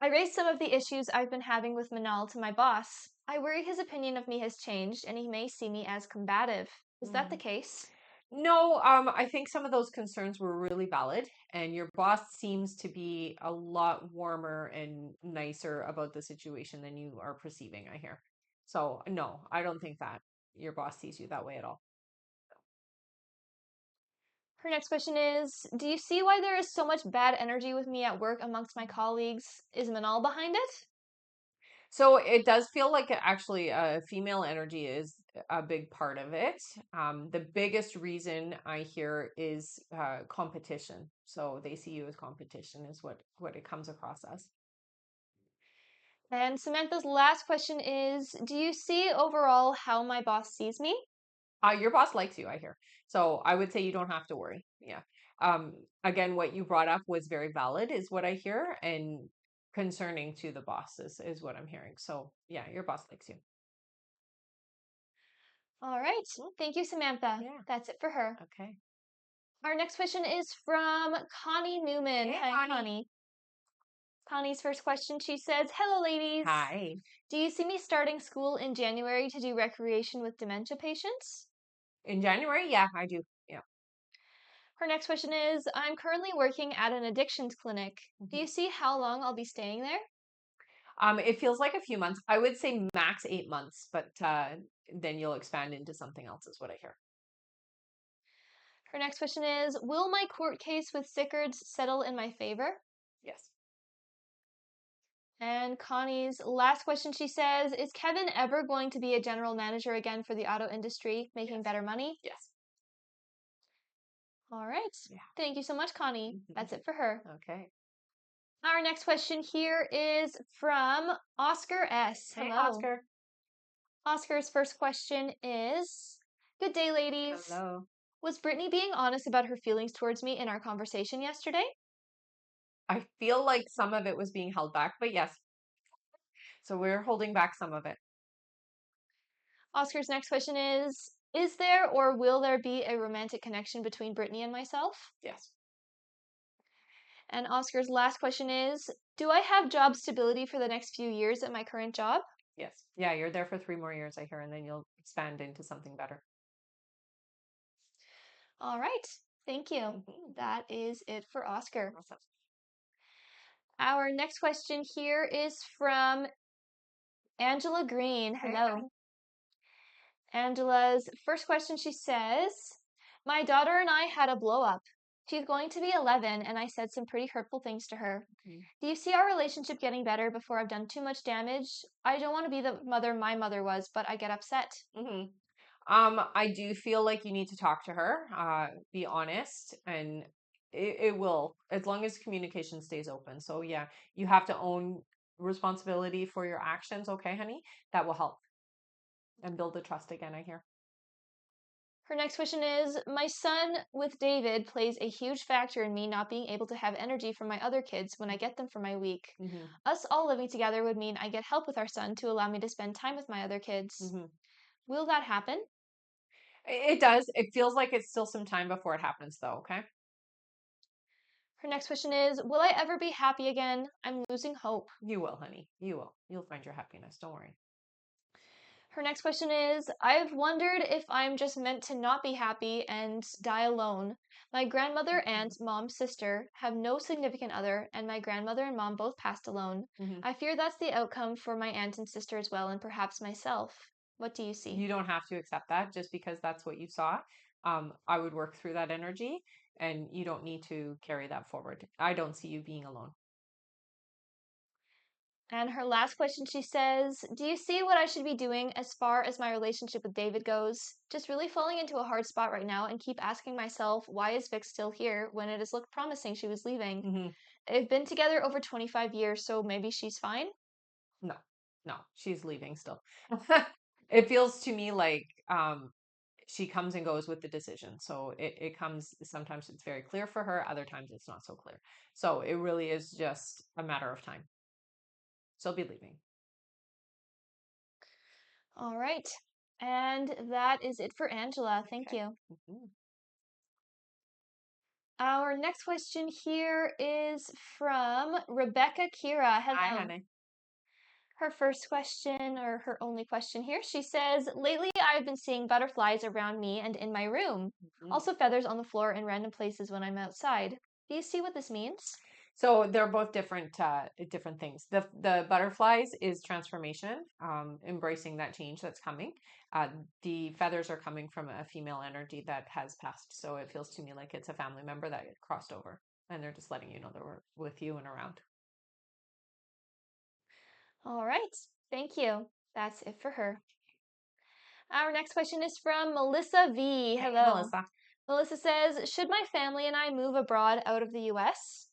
I raised some of the issues I've been having with Manal to my boss. I worry his opinion of me has changed and he may see me as combative. Is that the Mm. case? No, I think some of those concerns were really valid, and your boss seems to be a lot warmer and nicer about the situation than you are perceiving, I hear. So, no, I don't think that your boss sees you that way at all. Her next question is, do you see why there is so much bad energy with me at work amongst my colleagues? Is Manal behind it? So, it does feel like actually female energy is a big part of it. The biggest reason I hear is competition. So, they see you as competition, is what it comes across as. And Samantha's last question is, do you see overall how my boss sees me? Your boss likes you, I hear. So I would say you don't have to worry. Yeah. Um, Again, what you brought up was very valid, is what I hear, and concerning to the boss is what I'm hearing. So yeah, your boss likes you. All right. Thank you, Samantha. Yeah. That's it for her. Okay. Our next question is from Connie Newman. Hey, Hi, Connie. Connie. Connie's first question, she says, hello, ladies. Hi. Do you see me starting school in January to do recreation with dementia patients? In January, yeah, I do. Yeah. Her next question is, I'm currently working at an addictions clinic. Do Mhm. you see how long I'll be staying there? It feels like a few months. I would say max 8 months, but then you'll expand into something else, is what I hear. Her next question is, will my court case with Sickards settle in my favor? Yes. And Connie's last question, she says, is Kevin ever going to be a general manager again for the auto industry, making Yes. better money? Yes. All right. Yeah. Thank you so much, Connie. Mhm. That's it for her. Okay. Our next question here is from Oscar S. Hey, Hello. Oscar. Oscar's first question is, good day, ladies. Hello. Was Brittany being honest about her feelings towards me in our conversation yesterday? I feel like some of it was being held back, but yes. So we're holding back some of it. Oscar's next question is there or will there be a romantic connection between Brittany and myself? Yes. And Oscar's last question is, do I have job stability for the next few years at my current job? Yes. Yeah, you're there for 3 more years, I hear, and then you'll expand into something better. All right. Thank you. Hmm. That is it for Oscar. Awesome. Our next question here is from Angela Green. Okay. Hello. Angela's first question, she says, my daughter and I had a blow up. She's going to be 11, and I said some pretty hurtful things to her. Do you see our relationship getting better before I've done too much damage? I don't want to be the mother my mother was, but I get upset. Mm-hmm. I do feel like you need to talk to her, be honest, and it will, as long as communication stays open. So yeah, you have to own responsibility for your actions, okay, honey? That will help and build the trust again, I hear. Her next question is, my son with David plays a huge factor in me not being able to have energy from my other kids when I get them for my week. Mm-hmm. Us all living together would mean I get help with our son to allow me to spend time with my other kids. Mm-hmm. Will that happen? It does. It feels like it's still some time before it happens, though, okay? Her next question is, will I ever be happy again? I'm losing hope. You will, honey. You will. You'll find your happiness. Don't worry. Her next question is, I've wondered if I'm just meant to not be happy and die alone. My grandmother, aunt, mom, sister have no significant other, and my grandmother and mom both passed alone. Mm-hmm. I fear that's the outcome for my aunt and sister as well, and perhaps myself. What do you see? You don't have to accept that just because that's what you saw. I would work through that energy and you don't need to carry that forward. I don't see you being alone. And her last question, she says, do you see what I should be doing as far as my relationship with David goes? Just really falling into a hard spot right now and keep asking myself, why is Vic still here when it has looked promising she was leaving? Mm-hmm. They've been together over 25 years, so maybe she's fine. No, no, she's leaving still. It feels to me like she comes and goes with the decision. So it comes, sometimes it's very clear for her, other times it's not so clear. So it really is just a matter of time. She'll be leaving. All right. And that is it for Angela. Thank Okay. you. Mhm. Our next question here is from Rebecca Kira. Hi, Hello. honey. Her first question, or her only question here, she says, lately I've been seeing butterflies around me and in my room. Mhm. Also feathers on the floor in random places when I'm outside. Do you see what this means? So they're both different things. The butterflies is transformation, embracing that change that's coming. The feathers are coming from a female energy that has passed. So it feels to me like it's a family member that crossed over, and they're just letting you know they're with you and around. All right. Thank you. That's it for her. Our next question is from Melissa V. Hey, Hello. Melissa. Melissa says, should my family and I move abroad out of the US?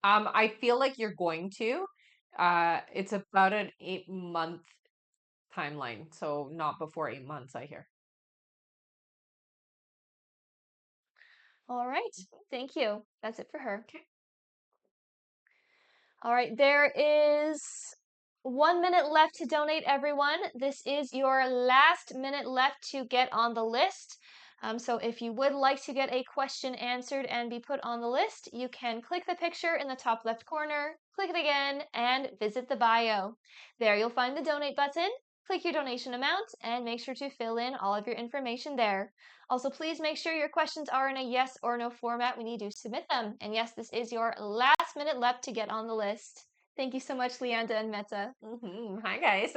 I feel like you're going to. It's about an 8 month timeline, so not before 8 months, I hear. All right. Thank you. That's it for her. Okay. All right. There is 1 minute left to donate, everyone. This is your last minute left to get on the list. So if you would like to get a question answered and be put on the list, you can click the picture in the top left corner, click it again, and visit the bio. There you'll find the donate button. Click your donation amount and make sure to fill in all of your information there. Also, please make sure your questions are in a yes or no format when you do submit them. And yes, this is your last minute left to get on the list. Thank you so much, Leanda and Meta. Hi, guys.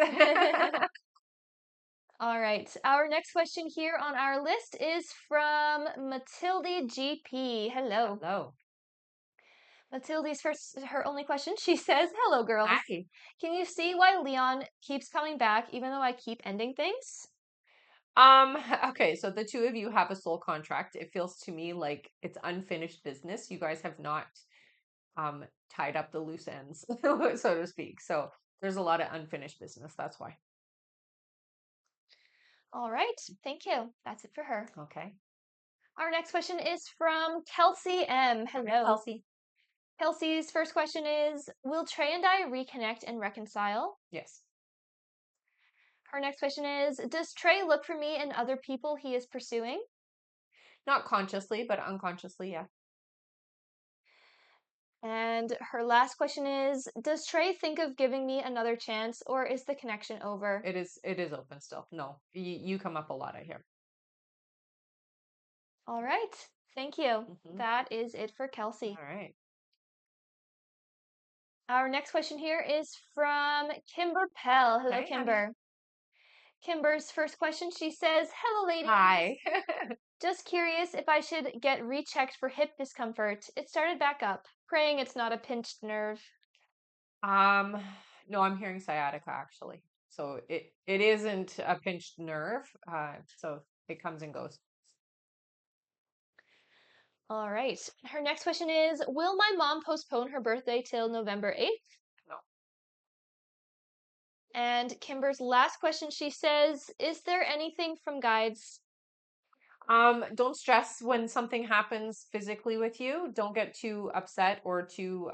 All right. Our next question here on our list is from Matilde GP. Hello. Hello. Matilde's first, her only question. She says, hello, girls. Hi. Can you see why Leon keeps coming back even though I keep ending things? Um, okay, so the two of you have a soul contract. It feels to me like it's unfinished business. You guys have not tied up the loose ends, so to speak. So there's a lot of unfinished business. That's why. All right. Thank you. That's it for her. Okay. Our next question is from Kelsey M. Hi, Hello. Kelsey. Kelsey's first question is, will Trey and I reconnect and reconcile? Yes. Her next question is, does Trey look for me in other people he is pursuing? Not consciously, but unconsciously, yeah. And her last question is, does Trey think of giving me another chance or is the connection over? It is open still. No. You come up a lot, I hear. All right. Thank you. Hmm. That is it for Kelsey. All right. Our next question here is from Kimber Pell. Hello, Hey, honey. Kimber. Kimber's first question, she says, hello, ladies. Hi. Just curious if I should get rechecked for hip discomfort. It started back up. Praying it's not a pinched nerve. Um, no, I'm hearing sciatica actually. So it isn't a pinched nerve. So it comes and goes. All right. Her next question is, will my mom postpone her birthday till November 8th? No. And Kimber's last question, she says, is there anything from guides? Don't stress when something happens physically with you. Don't get too upset or too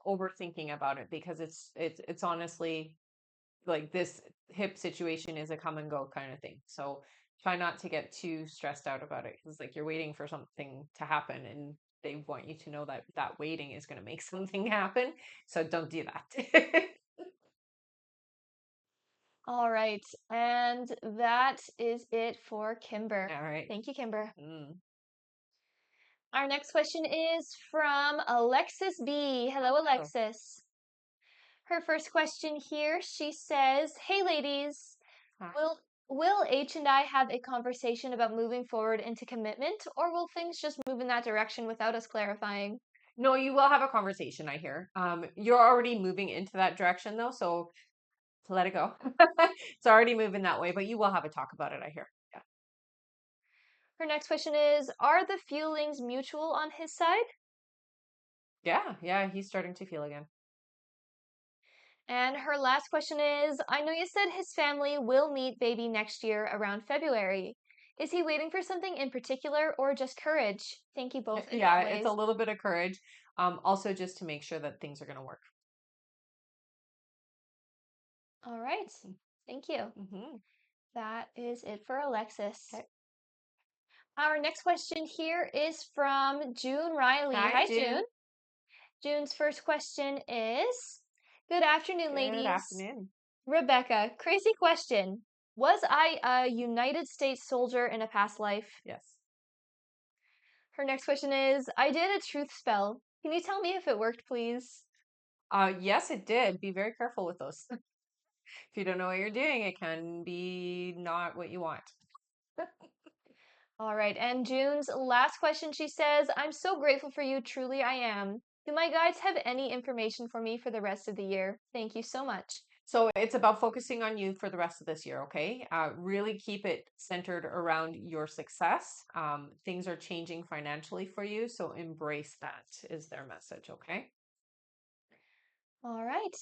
overthinking about it because it's honestly like this hip situation is a come and go kind of thing. So try not to get too stressed out about it because like you're waiting for something to happen and they want you to know that that waiting is going to make something happen. So don't do that. All right. And that is it for Kimber. All right. Thank you, Kimber. Mm. Our next question is from Alexis B. Hello, Oh, Alexis. Her first question here, she says, hey, ladies, hi. will H and I have a conversation about moving forward into commitment, or will things just move in that direction without us clarifying? No, you will have a conversation, I hear. You're already moving into that direction though, so to let it go. It's already moving that way, but you will have a talk about it, I hear. Yeah. Her next question is, are the feelings mutual on his side? Yeah, yeah, he's starting to feel again. And her last question is, I know you said his family will meet baby next year around February. Is he waiting for something in particular or just courage? Thank you both as Yeah, it's a always. little bit of courage. Also just to make sure that things are going to work. All right. Thank you. Mm-hmm. That is it for Alexis. Okay. Our next question here is from June Riley. Hi, Hi, June. June. June's first question is, good afternoon, Good ladies. afternoon. Rebecca, crazy question. Was I a United States soldier in a past life? Yes. Her next question is, I did a truth spell. Can you tell me if it worked, please? Yes, it did. Be very careful with those. If you don't know what you're doing, it can be not what you want. All right, and June's last question, she says, I'm so grateful for you, truly I am. Do my guides have any information for me for the rest of the year? Thank you so much. So it's about focusing on you for the rest of this year, okay? Really keep it centered around your success. Things are changing financially for you, so embrace that is their message, okay? All right,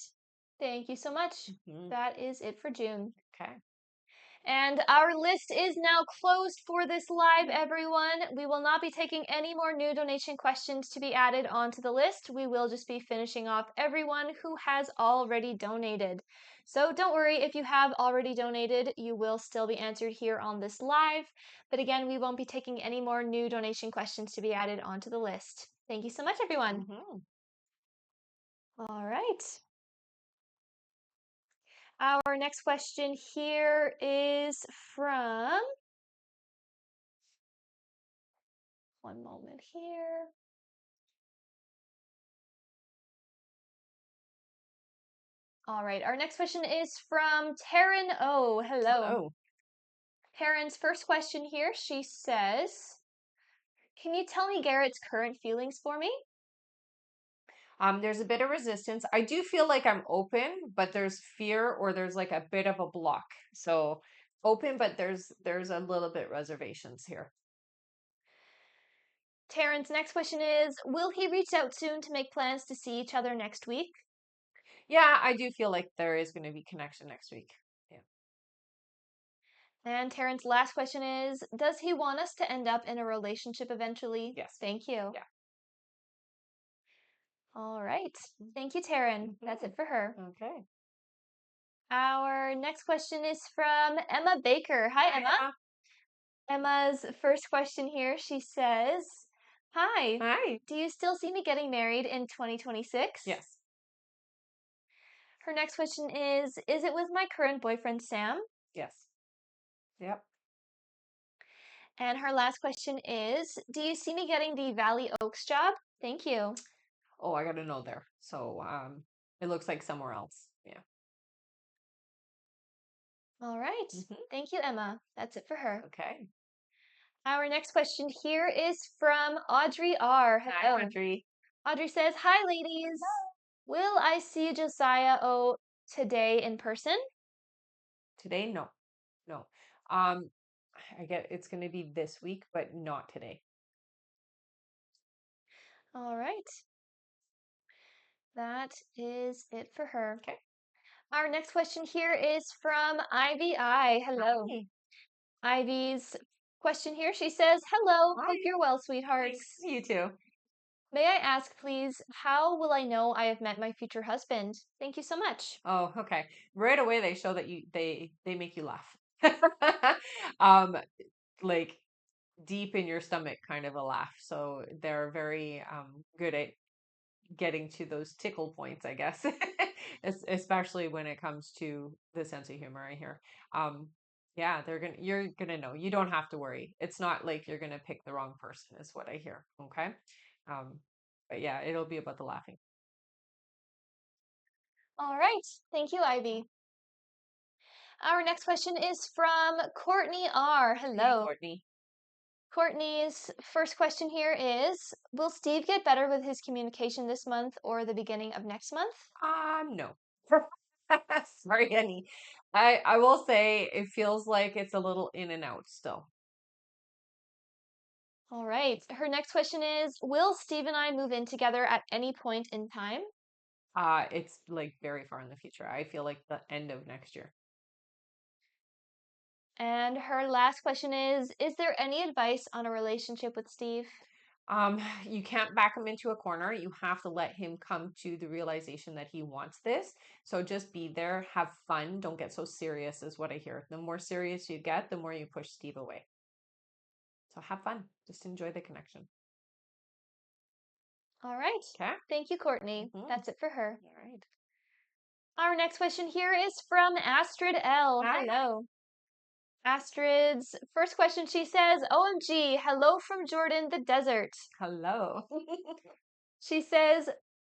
thank you so much. Mhm. That is it for June. Okay. And our list is now closed for this live, everyone. We will not be taking any more new donation questions to be added onto the list. We will just be finishing off everyone who has already donated. So don't worry, if you have already donated, you will still be answered here on this live. But again, we won't be taking any more new donation questions to be added onto the list. Thank you so much, everyone. Hmm. All right. Our next question here is from, one moment here. All right, our next question is from Taryn O. Hello. Hello. Taryn's first question here, she says, can you tell me Garrett's current feelings for me? There's a bit of resistance. I do feel like I'm open, but there's fear or there's like a bit of a block. So open, but there's a little bit reservations here. Terrence's next question is, will he reach out soon to make plans to see each other next week? Yeah, I do feel like there is going to be connection next week. Yeah. And Terrence's last question is, does he want us to end up in a relationship eventually? Yes. Thank you. Yeah. All right. Thank you, Terran. That's Mhm. it for her. Okay. Our next question is from Emma Baker. Hi, Hi, Emma. Emma. Emma's first question here, she says, hi, Hi. do you still see me getting married in 2026? Yes. Her next question is it with my current boyfriend, Sam? Yes. Yep. And her last question is, do you see me getting the Valley Oaks job? Thank you. Oh, I got to know there. So, it looks like somewhere else. Yeah. All right. Hmm. Thank you, Emma. That's it for her. Okay. Our next question here is from Audrey R. Hi, Hello. Audrey. Audrey says, hi, ladies. Will I see Josiah O today in person? Today, no, no. Um, I get it's going to be this week, but not today. All right. That is it for her. Okay. Our next question here is from Ivy I. Hello. Hi. Ivy's question here, she says, hello, Hi. hope you're well, Thanks. sweethearts. You too. May I ask, please, how will I know I have met my future husband? Thank you so much. Oh, okay. Right away they show that they make you laugh. Um, like deep in your stomach kind of a laugh. So they're very good at getting to those tickle points, I guess. Especially when it comes to the sense of humor I hear. Um, yeah, you're gonna know. You don't have to worry. It's not like you're gonna pick the wrong person, is what I hear. Okay. Um, but yeah, it'll be about the laughing. All right. Thank you, Ivy. Our next question is from Courtney R. Hey, Hello. Courtney. Courtney's first question here is, will Steve get better with his communication this month or the beginning of next month? No. Sorry, honey. I will say it feels like it's a little in and out still. All right. Her next question is, will Steve and I move in together at any point in time? It's like very far in the future. I feel like the end of next year. And her last question is there any advice on a relationship with Steve? You can't back him into a corner. You have to let him come to the realization that he wants this. So just be there, have fun. Don't get so serious, is what I hear. The more serious you get, the more you push Steve away. So have fun. Just enjoy the connection. All right. Okay. Thank you, Courtney. Mm-hmm. That's it for her. All right. Our next question here is from Astrid L. Hi. Hello. Astrid's first question, she says, OMG, hello from Jordan, the desert. Hello. She says,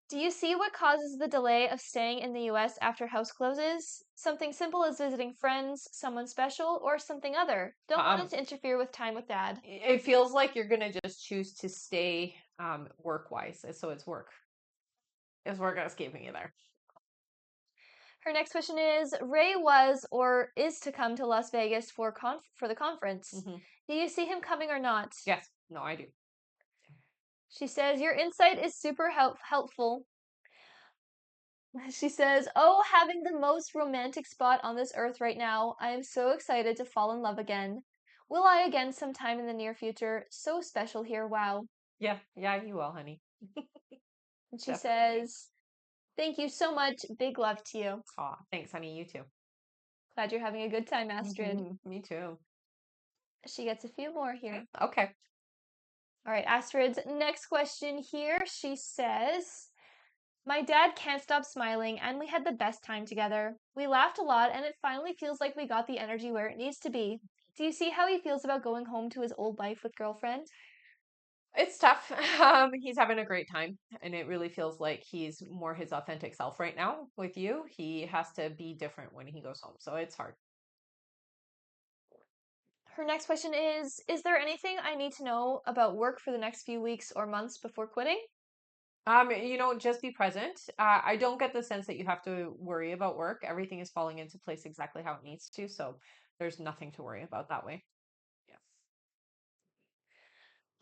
do you see what causes the delay of staying in the US after house closes? Something simple as visiting friends, someone special, or something other? Don't want it um, to interfere with time with dad. it feels like you're gonna just choose to stay work wise. So it's work. It's work that's keeping you there. Her next question is, Ray was or is to come to Las Vegas for the conference. Hmm. Do you see him coming or not? Yes. No, I do. She says, your insight is super helpful. She says, oh, having the most romantic spot on this earth right now. I am so excited to fall in love again. Will I again sometime in the near future? So special here. Wow. Yeah. Yeah, you will, honey. And she Definitely. says, thank you so much. Big love to you. Aw, thanks, honey. You too. Glad you're having a good time, Astrid. Me too. She gets a few more here. Okay. All right, Astrid's next question here. She says, my dad can't stop smiling, and we had the best time together. We laughed a lot, and it finally feels like we got the energy where it needs to be. Do you see how he feels about going home to his old life with girlfriend? It's tough. He's having a great time, and it really feels like he's more his authentic self right now with you. He has to be different when he goes home, so it's hard. Her next question is there anything I need to know about work for the next few weeks or months before quitting? Just be present. I don't get the sense that you have to worry about work. Everything is falling into place exactly how it needs to, so there's nothing to worry about that way. Yeah.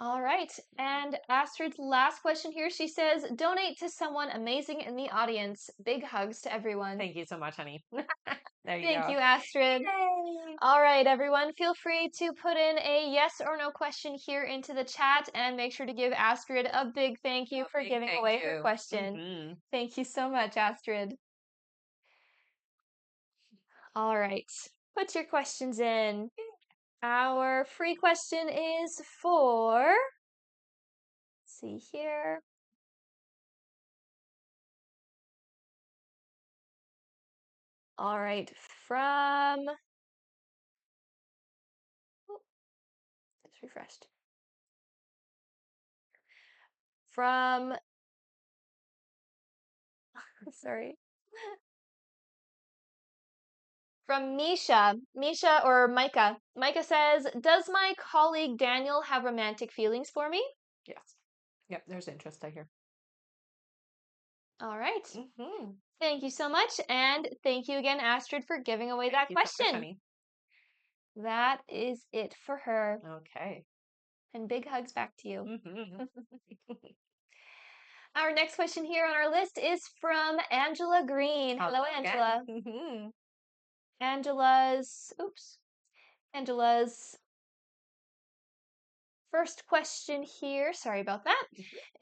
All right. And Astrid's last question here. She says, donate to someone amazing in the audience. Big hugs to everyone. Thank you so much, honey. There you Thank go. you, Astrid. Yay! All right, everyone, feel free to put in a yes or no question here into the chat and make sure to give Astrid a big thank you A for big giving thank away her you. question. Hmm. Thank you so much, Astrid. All right, put your questions in. Our free question is for, let's see here. All right, from, oh, it's refreshed. From, sorry. From Misha or Micah. Micah says, does my colleague Daniel have romantic feelings for me? Yes. Yep, there's interest, I hear. All right. Hmm. Thank you so much. And thank you again, Astrid, for giving away Thank that you so much, question. honey. That is it for her. Okay. And big hugs back to you. Hmm. Our next question here on our list is from Angela Green. Hello, Again. Angela. Angela's first question here, sorry about that,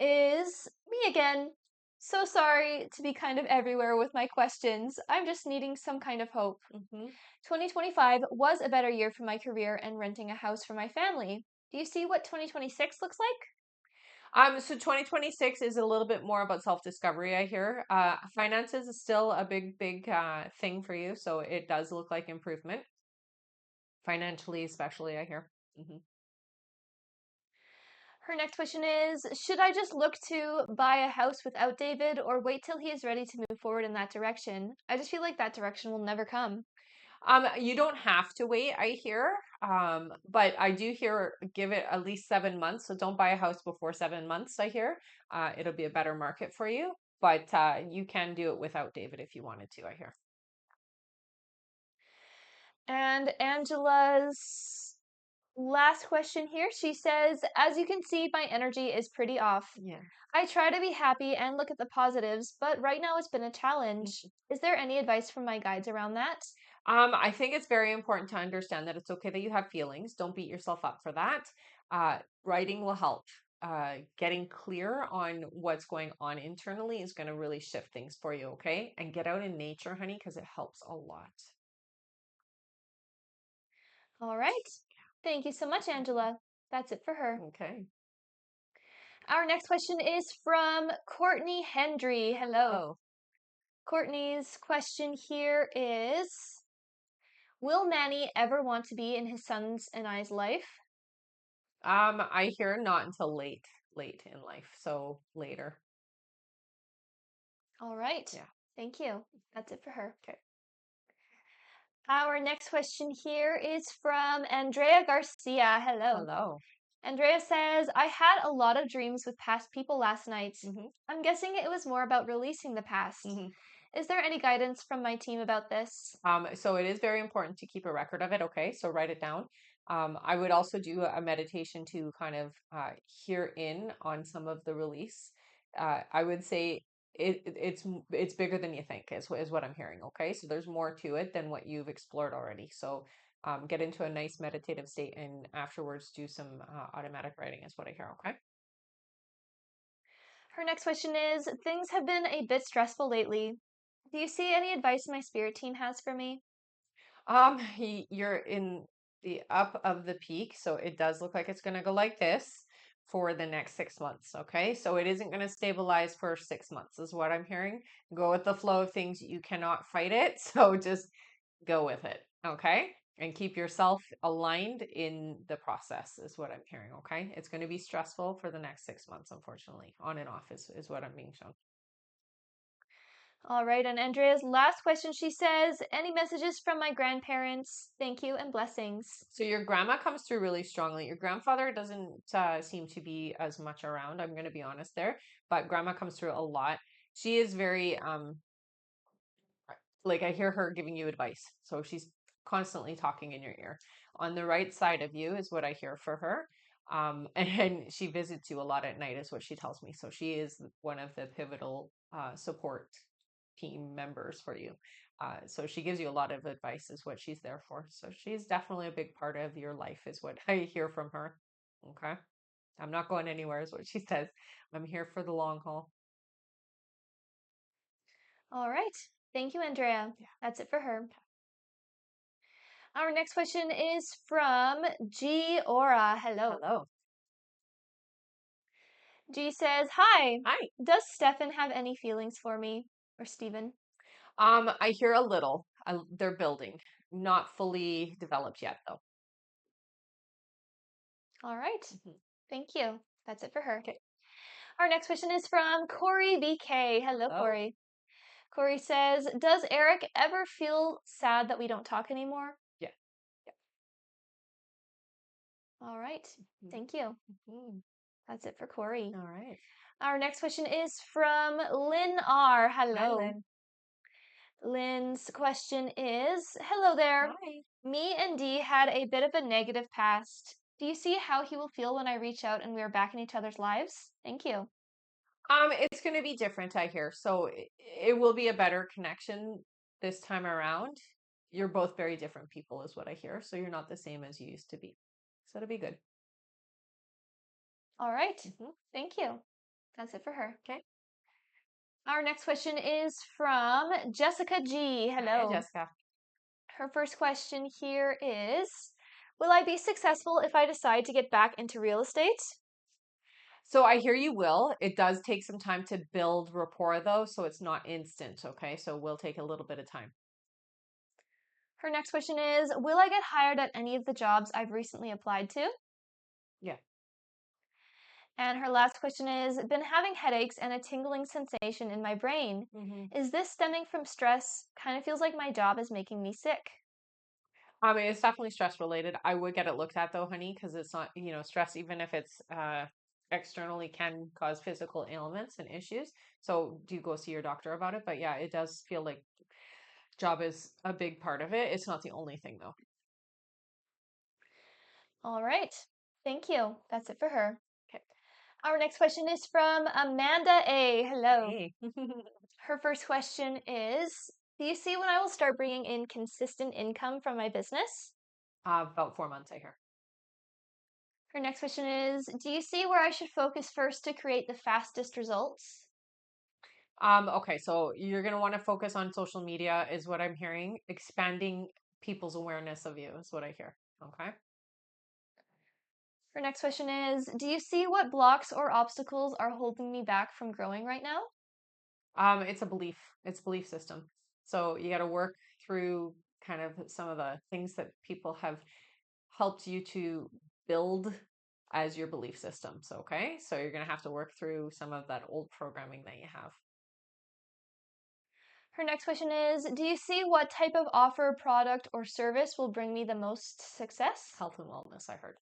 is me again. So sorry to be kind of everywhere with my questions. I'm just needing some kind of hope. 2025 was a better year for my career and renting a house for my family. Do you see what 2026 looks like? So 2026 is a little bit more about self-discovery, I hear. Finances is still a big thing for you, so it does look like improvement financially, especially, I hear. Hmm. Her next question is, should I just look to buy a house without David or wait till he is ready to move forward in that direction? I just feel like that direction will never come. You don't have to wait, I hear. But I do hear give it at least 7 months. So don't buy a house before 7 months, I hear. It'll be a better market for you. But you can do it without David if you wanted to, I hear. And Angela's last question here, she says, as you can see, my energy is pretty off. Yeah. I try to be happy and look at the positives, but right now it's been a challenge. Is there any advice from my guides around that? I think it's very important to understand that it's okay that you have feelings. Don't beat yourself up for that. Writing will help. Getting clear on what's going on internally is going to really shift things for you, okay? And get out in nature, honey, because it helps a lot. All right. Thank you so much, Angela. That's it for her. Okay. Our next question is from Courtney Hendry. Hello. Oh, Courtney's question here is, will Manny ever want to be in his son's and I's life? I hear not until late in life, so later. All right. Yeah. Thank you. That's it for her. Okay. Our next question here is from Andrea Garcia. Hello. Hello. Andrea says, I had a lot of dreams with past people last night. Hmm. I'm guessing it was more about releasing the past. Hmm. Is there any guidance from my team about this? So it is very important to keep a record of it. Okay, so write it down. I would also do a meditation to kind of hear in on some of the release. I would say it's bigger than you think is what I'm hearing. Okay, so there's more to it than what you've explored already. So get into a nice meditative state and afterwards do some automatic writing is what I hear. Okay. Her next question is, things have been a bit stressful lately. Do you see any advice my spirit team has for me? You're in the up of the peak, so it does look like it's going to go like this for the next 6 months. Okay, so it isn't going to stabilize for 6 months, is what I'm hearing. Go with the flow of things. You cannot fight it, so just go with it. Okay, and keep yourself aligned in the process, is what I'm hearing. Okay, it's going to be stressful for the next 6 months, unfortunately, on and off is what I'm being shown. All right, and Andrea's last question, she says, any messages from my grandparents? Thank you and blessings. So your grandma comes through really strongly. Your grandfather doesn't seem to be as much around. I'm going to be honest there, but grandma comes through a lot. She is very like I hear her giving you advice. So she's constantly talking in your ear. On the right side of you is what I hear for her. And she visits you a lot at night, is what she tells me. So she is one of the pivotal support team members for you. So she gives you a lot of advice, is what she's there for. So she's definitely a big part of your life, is what I hear from her. Okay. I'm not going anywhere, is what she says. I'm here for the long haul. All right. Thank you, Andrea. Yeah. That's it for her. Our next question is from G Aura. Hello. Hello. G says, "Hi. Hi. Does Stefan have any feelings for me or Steven?" I hear a little. They're building, not fully developed yet, though. All right. Mhm. Thank you. That's it for her. Okay. Our next question is from Corey BK. Hello, Hello. Corey. Corey says, "Does Eric ever feel sad that we don't talk anymore?" Yeah. Yeah. All right. Mhm. Thank you. Mhm. That's it for Corey. All right. Our next question is from Lynn R. Hi, Hello. Lynn. Lynn's question is, "Hello there. Hi. Me and Dee had a bit of a negative past. Do you see how he will feel when I reach out and we are back in each other's lives? Thank you." It's going to be different, I hear. So it will be a better connection this time around. You're both very different people, is what I hear. So you're not the same as you used to be. So it'll be good. All right. Hmm. Thank you. That's it for her. Okay. Our next question is from Jessica G. Hi, Hello. Jessica. Her first question here is, "Will I be successful if I decide to get back into real estate?" So I hear you will. It does take some time to build rapport, though. So it's not instant. Okay. So we'll take a little bit of time. Her next question is, "Will I get hired at any of the jobs I've recently applied to?" Yeah. And her last question is, "Been having headaches and a tingling sensation in my brain. Hmm. Is this stemming from stress? Kind of feels like my job is making me sick." It's definitely stress related. I would get it looked at though, honey, because it's not, stress, even if it's externally, can cause physical ailments and issues. So do go see your doctor about it. But yeah, it does feel like job is a big part of it. It's not the only thing though. All right. Thank you. That's it for her. Okay. Our next question is from Amanda A. Hello. Hey. Her first question is, "Do you see when I will start bringing in consistent income from my business?" About 4 months, I hear. Her next question is, "Do you see where I should focus first to create the fastest results?" Okay, so you're gonna want to focus on social media, is what I'm hearing. Expanding people's awareness of you is what I hear. Okay. Her next question is, "Do you see what blocks or obstacles are holding me back from growing right now?" It's a belief. It's belief system. So you got to work through kind of some of the things that people have helped you to build as your belief systems. Okay, so you're gonna have to work through some of that old programming that you have. Her next question is, "Do you see what type of offer, product, or service will bring me the most success?" Health and wellness, I heard.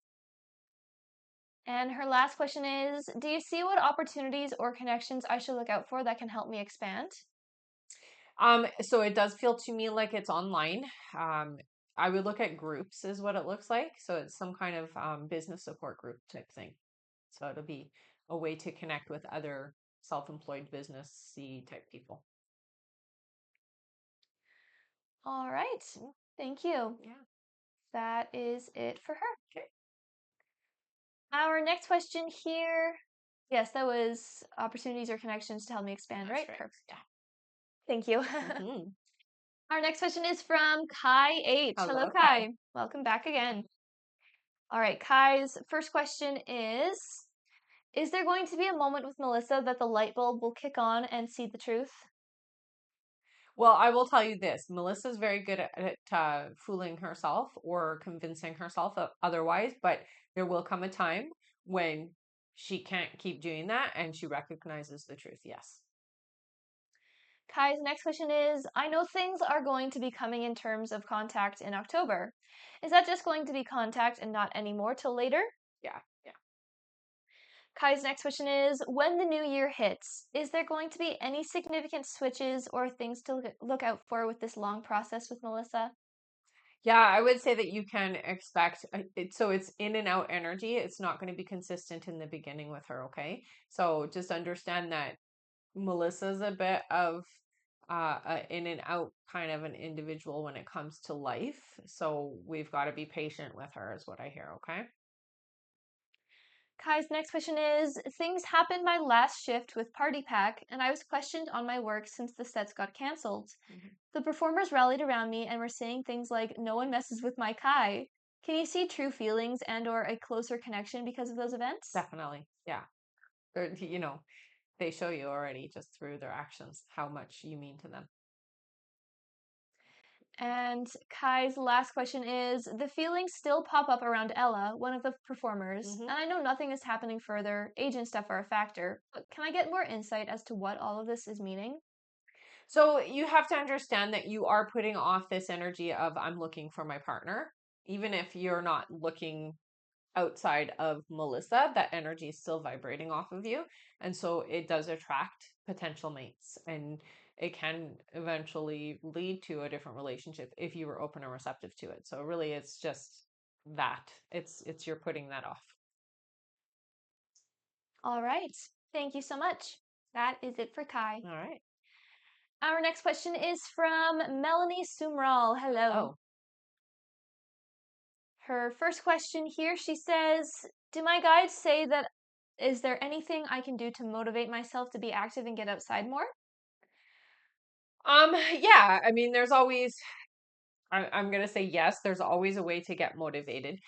And her last question is, "Do you see what opportunities or connections I should look out for that can help me expand?" So it does feel to me like it's online. Um, I would look at groups, is what it looks like. So it's some kind of business support group type thing. So it'll be a way to connect with other self-employed businessy type people. All right. Mm. Thank you. Yeah. That is it for her. Okay. Our next question here. Yes, that was opportunities or connections to help me expand, That's right? right. Perfect. Thank you. Hmm. Our next question is from Kai H. Hello, Hello, Kai. Kai. Welcome back again. All right, Kai's first question is there going to be a moment with Melissa that the light bulb will kick on and see the truth? Well, I will tell you this. Melissa's very good at fooling herself or convincing herself otherwise, but there will come a time when she can't keep doing that and she recognizes the truth. Yes. Kai's next question is, "I know things are going to be coming in terms of contact in October. Is that just going to be contact and not anymore till later?" Yeah. Yeah. Kai's next question is, "When the new year hits, is there going to be any significant switches or things to look out for with this long process with Melissa?" Yeah, I would say that you can expect so it's in and out energy. It's not going to be consistent in the beginning with her, okay? So just understand that Melissa's a bit of a in and out kind of an individual when it comes to life. So we've got to be patient with her, is what I hear, okay? Kai's next question is things happened my last shift with Party Pack, and I was questioned on my work since the sets got cancelled. Mhm. The performers rallied around me and were saying things like, no one messes with my Kai. Can you see true feelings and or a closer connection because of those events? Definitely. Yeah. They show you already just through their actions how much you mean to them. And Kai's last question is the feelings still pop up around Ella, one of the performers, Hmm. and I know nothing is happening further. Age and stuff are a factor, but can I get more insight as to what all of this is meaning? So you have to understand that you are putting off this energy of I'm looking for my partner. Even if you're not looking outside of Melissa, that energy is still vibrating off of you. And so it does attract potential mates and it can eventually lead to a different relationship if you were open and receptive to it. So really it's just that. It's you're putting that off. All right. Thank you so much. That is it for Kai. All right. Our next question is from Melanie Sumral. Hello. Oh. Her first question here, she says, do my guides say that is there anything I can do to motivate myself to be active and get outside more? Yeah, I mean there's always I'm gonna say yes, there's always a way to get motivated.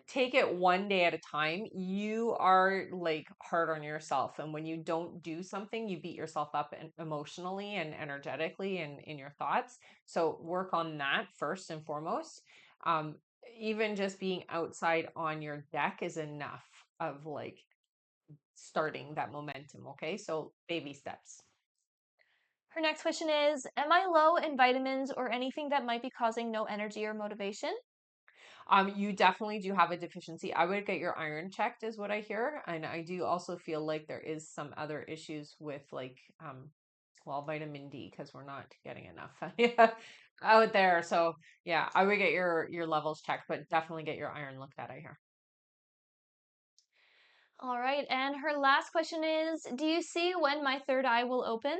Take it one day at a time. You are like hard on yourself. And when you don't do something, you beat yourself up emotionally and energetically and in your thoughts. So work on that first and foremost. Um, Even just being outside on your deck is enough of like starting that momentum. Okay. So baby steps. Her next question is, am I low in vitamins or anything that might be causing no energy or motivation? You definitely do have a deficiency. I would get your iron checked, is what I hear. And I do also feel like there is some other issues with like well, vitamin D because we're not getting enough yeah, out there. So yeah, I would get your levels checked, but definitely get your iron looked at, I hear. All right, and her last question is, do you see when my third eye will open?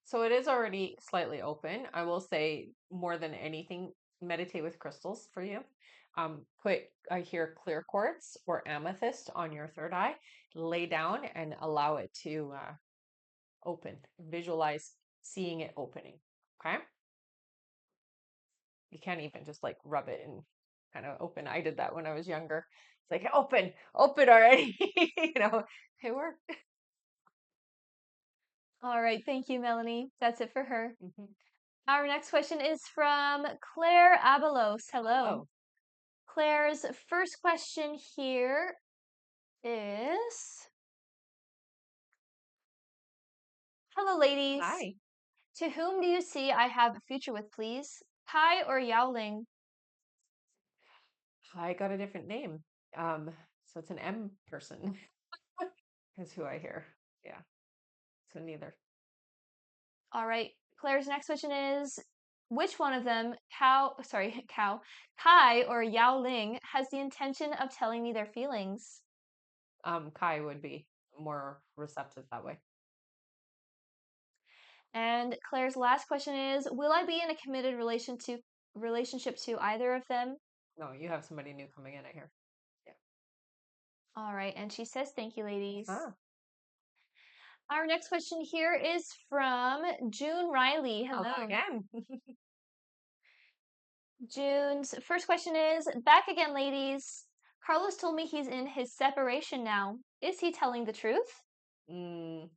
So it is already slightly open. I will say more than anything, meditate with crystals for you. Put I hear clear quartz or amethyst on your third eye. Lay down and allow it to open. Visualize seeing it opening. Okay. You can't even just like rub it and kind of open. I did that when I was younger. It's like open, open already. It worked. All right, thank you, Melanie. That's it for her. Mhm. Our next question is from Claire Abelos. Hello. Oh, Claire's first question here is, hello, ladies. hi. To whom do you see I have a future with, please? Kai or Yaoling? I got a different name. So it's an M person is who I hear. Yeah. So neither. All right. Claire's next question is, which one of them, Cow, Kai or Yao Ling, has the intention of telling me their feelings? Kai would be more receptive that way. And Claire's last question is, will I be in a committed relationship to either of them? No, you have somebody new coming in, I hear. Yeah. All right. And she says, thank you, ladies. Ah, Our next question here is from June Riley. hello Hello. again. June's first question is, back again, ladies. Carlos told me he's in his separation now. Is he telling the truth? mm,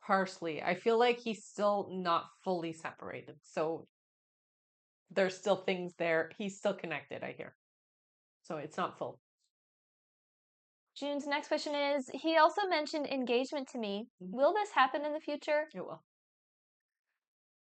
Parsley. I feel like he's still not fully separated. So there's still things there. He's still connected, I hear. So it's not full. June's next question is, he also mentioned engagement to me. Mhm. Will this happen in the future? It will.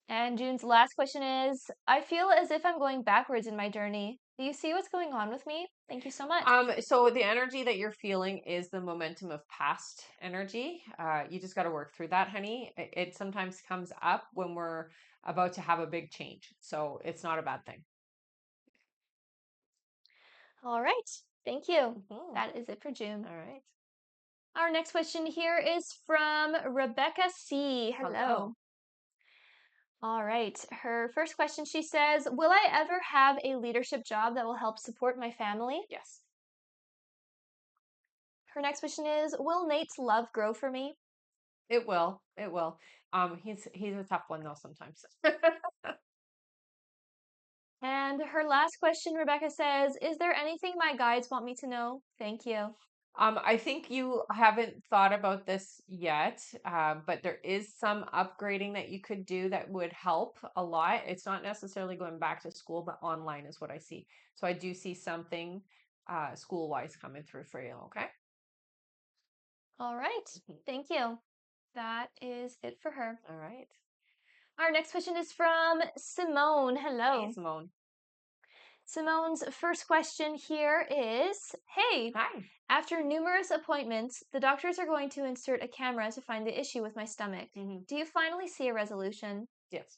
And June's last question is, I feel as if I'm going backwards in my journey. Do you see what's going on with me? Thank you so much. So the energy that you're feeling is the momentum of past energy. You just got to work through that, honey. It sometimes comes up when we're about to have a big change. So it's not a bad thing. All right. Thank you. Mhm. That is it for June. All right. Our next question here is from Rebecca C. Hello. Hello. All right. Her first question, she says, will I ever have a leadership job that will help support my family? Yes. Her next question is, will Nate's love grow for me? It will. It will. He's a tough one though sometimes. And her last question, Rebecca says, is there anything my guides want me to know? Thank you. I think you haven't thought about this yet, but there is some upgrading that you could do that would help a lot. It's not necessarily going back to school, but online is what I see. So I do see something school wise coming through for you. Okay. All right. Mhm. Thank you. That is it for her. All right. Our next question is from Simone. Hey, Hello. Simone. Simone's first question here is, hey, Hi. after numerous appointments, the doctors are going to insert a camera to find the issue with my stomach. Hmm. Do you finally see a resolution? Yes.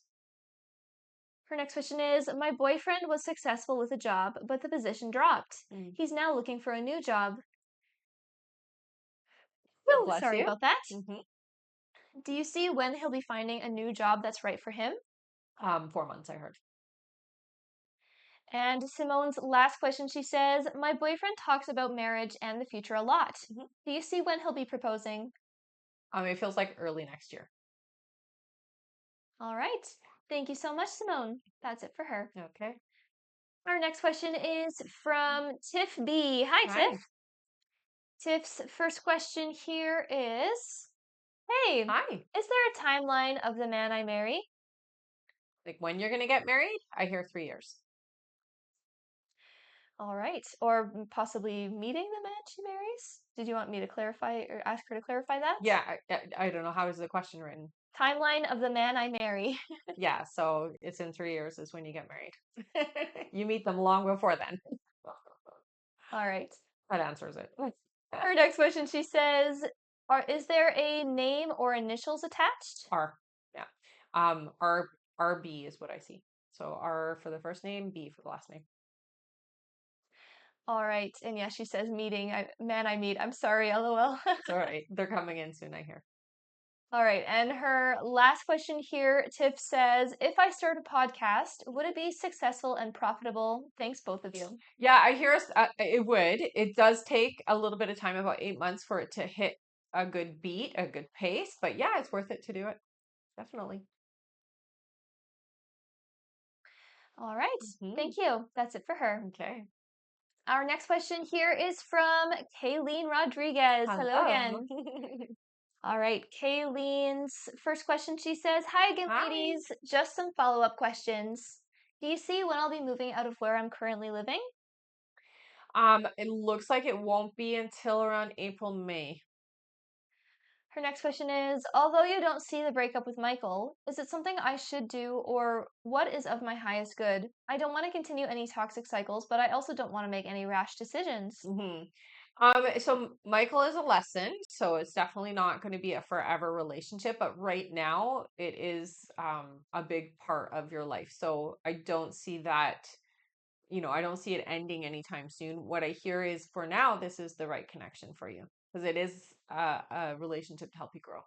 Her next question is, my boyfriend was successful with a job, but the position dropped. Mm. He's now looking for a new job. God Whew, bless sorry you. about that. Hmm. Do you see when he'll be finding a new job that's right for him? 4 months, I heard. And Simone's last question, she says, my boyfriend talks about marriage and the future a lot. Hmm. Do you see when he'll be proposing? It feels like early next year. All right. Thank you so much, Simone. That's it for her. Okay. Our next question is from Tiff B. Hi, Hi. Tiff. Tiff's first question here is, hey, Hi. is there a timeline of the man I marry? Like when you're gonna get married? I hear 3 years. All right. Or possibly meeting the man she marries? Did you want me to clarify or ask her to clarify that? Yeah, I don't know. How is the question written? Timeline of the man I marry. Yeah, so it's in 3 years is when you get married. You meet them long before then. All right. That answers it. Her next question, she says, is there a name or initials attached? R. Yeah. RB is what I see. So R for the first name, B for the last name. All right. And yeah, she says meeting. Man, I meet. I'm sorry, lol. It's all right. They're coming in soon, I hear. All right. And her last question here, Tiff says, if I start a podcast, would it be successful and profitable? Thanks, both of you. Yeah, I hear it would. It does take a little bit of time, about 8 months, for it to hit a good beat, a good pace. But yeah, it's worth it to do it. Definitely. All right. Hmm. Thank you. That's it for her. Okay. Our next question here is from Kayleen Rodriguez. Hello Hello. again. All right. Kayleen's first question, she says, hi again, Hi. ladies. Just some follow-up questions. Do you see when I'll be moving out of where I'm currently living? It looks like it won't be until around April, May. Her next question is, although you don't see the breakup with Michael, is it something I should do or what is of my highest good? I don't want to continue any toxic cycles, but I also don't want to make any rash decisions. Hmm. So Michael is a lesson, so it's definitely not going to be a forever relationship, but right now it is a big part of your life. So I don't see that, I don't see it ending anytime soon. What I hear is for now, this is the right connection for you because it is a relationship to help you grow.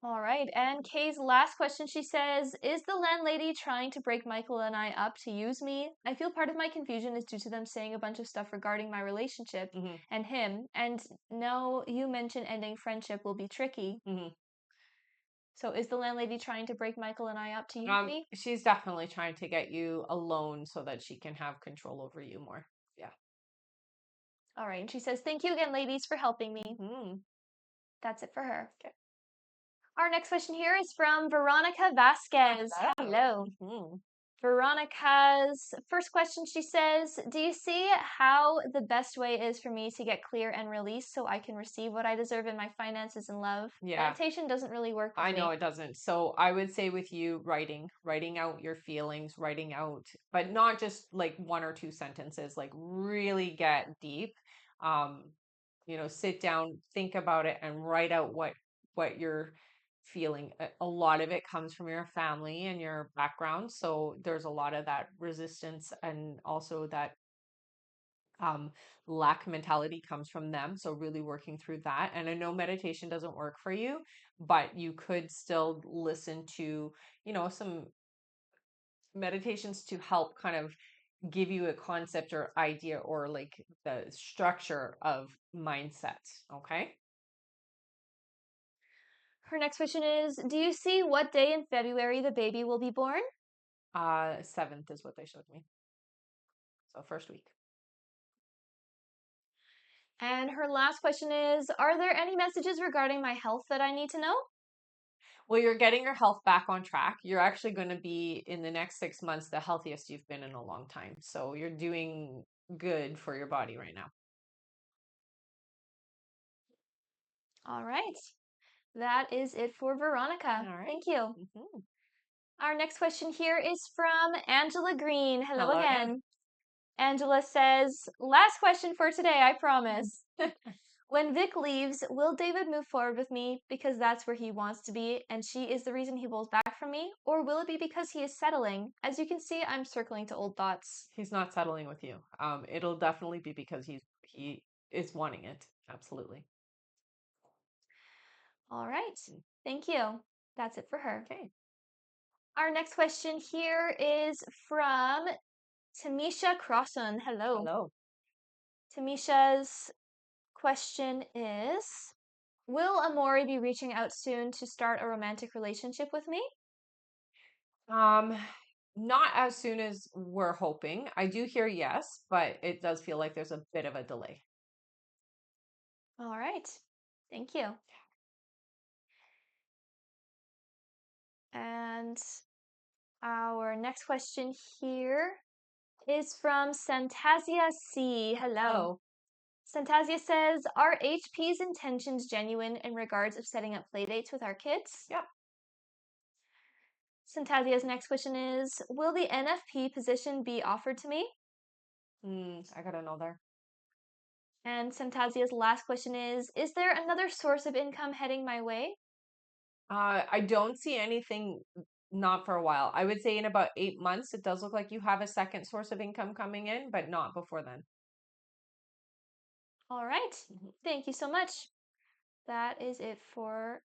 All right. And Kay's last question, she says, is the landlady trying to break Michael and I up to use me? I feel part of my confusion is due to them saying a bunch of stuff regarding my relationship Hmm. and him. And no, you mentioned ending friendship will be tricky. Hmm. So is the landlady trying to break Michael and I up to use me? She's definitely trying to get you alone so that she can have control over you more. Yeah. All right. And she says, thank you again, ladies, for helping me. Hmm. That's it for her. Okay. Our next question here is from Veronica Vasquez. Hello. Hello. Hmm. Veronica's first question, she says, do you see how the best way is for me to get clear and release so I can receive what I deserve in my finances and love? Yeah. Meditation doesn't really work with I know me. it doesn't. So I would say with you writing out your feelings, writing out, but not just like one or two sentences, like really get deep. Um, sit down, think about it and write out what you're feeling. A lot of it comes from your family and your background. So there's a lot of that resistance and also that Um, lack mentality comes from them. So really working through that. And I know meditation doesn't work for you, but you could still listen to, some meditations to help kind of give you a concept or idea or like the structure of mindset. Okay. Her next question is, do you see what day in February the baby will be born? 7th is what they showed me. So first week. And her last question is, are there any messages regarding my health that I need to know? Well, you're getting your health back on track. You're actually going to be in the next 6 months the healthiest you've been in a long time. So you're doing good for your body right now. All right. That is it for Veronica. All right. Thank you. Mm-hmm. Our next question here is from Angela Green. Hello Hello again. again. Angela says, last question for today, I promise. When Vic leaves, will David move forward with me because that's where he wants to be and she is the reason he pulls back from me? Or will it be because he is settling? As you can see, I'm circling to old thoughts. He's not settling with you. It'll definitely be because he is wanting it. Absolutely. All right. Thank you. That's it for her. Okay. Our next question here is from Tamisha Crosson. Hello. Hello. Tamisha's question is, will Amori be reaching out soon to start a romantic relationship with me? Um, not as soon as we're hoping. I do hear yes, but it does feel like there's a bit of a delay. All right. Thank you. And our next question here is from Santasia C. Hello. Hello. Santasia says, are HP's intentions genuine in regards of setting up playdates with our kids? Yep. Santasia's next question is, will the NFP position be offered to me? I gotta know there. And Santasia's last question is there another source of income heading my way? I don't see anything not for a while. I would say in about 8 months, it does look like you have a second source of income coming in, but not before then. All right. Mhm. Thank you so much. That is it for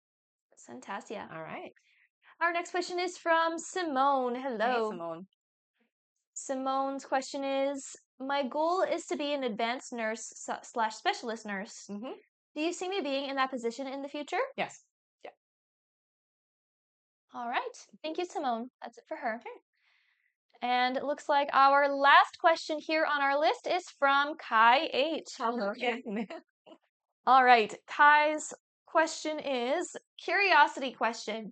Santasia. All right. Our next question is from Simone. Hey, Hello. Simone. Simone's question is, my goal is to be an advanced nurse slash specialist nurse. Mm-hmm. Do you see me being in that position in the future? Yes. Yeah. All right. Thank you, Simone. That's it for her. Okay. And it looks like our last question here on our list is from Kai H. Hello again. All right. Kai's question is curiosity question.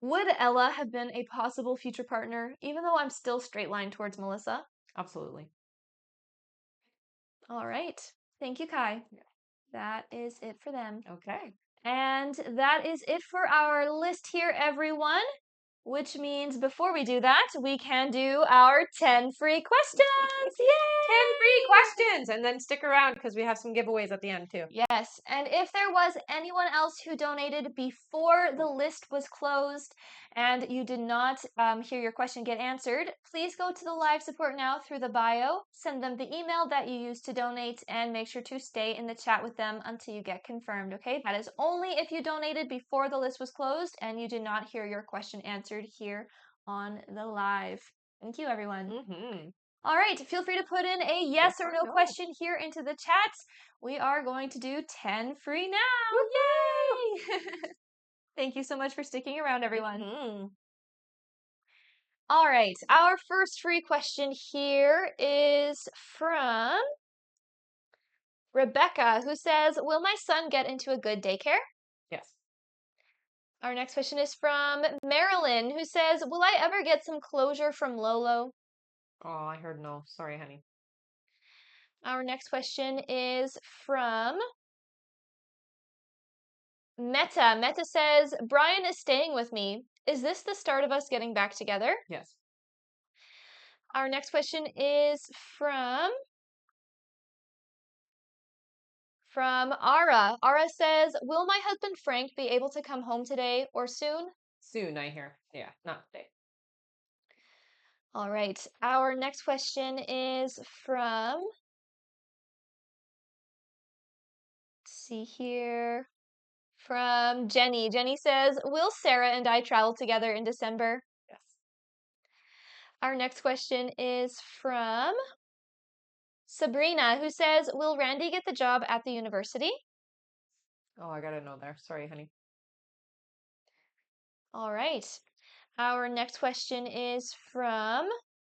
Would Ella have been a possible future partner, even though I'm still straight line towards Melissa? Absolutely. All right. Thank you, Kai. That is it for them. Okay. And that is it for our list here, everyone. Which means before we do that, we can do our 10 free questions. 10 free Yay! questions. And then stick around because we have some giveaways at the end too. Yes, and if there was anyone else who donated before the list was closed and you did not hear your question get answered, please go to the live support now through the bio, send them the email that you used to donate, and make sure to stay in the chat with them until you get confirmed, okay? That is only if you donated before the list was closed and you did not hear your question answered here on the live. Thank you, everyone. Mm-hmm. All right, feel free to put in a yes or no question here into the chat. We are going to do 10 free now. Yay! Thank you so much for sticking around, everyone. Mm-hmm. All right, our first free question here is from Rebecca, who says, will my son get into a good daycare? Yes. Our next question is from Marilyn, who says, will I ever get some closure from Lolo? Oh, I heard no. Sorry, honey. Our next question is from Meta. Meta says, Brian is staying with me. Is this the start of us getting back together? Yes. Our next question is from Ara. Ara says, will my husband Frank be able to come home today or soon? Soon, I hear. Yeah, not today. All right. Our next question is from see here. From Jenny. Jenny says, will Sarah and I travel together in December? Yes. Our next question is from Sabrina, who says, will Randy get the job at the university? Oh, I gotta know there. Sorry, honey. All right. Our next question is from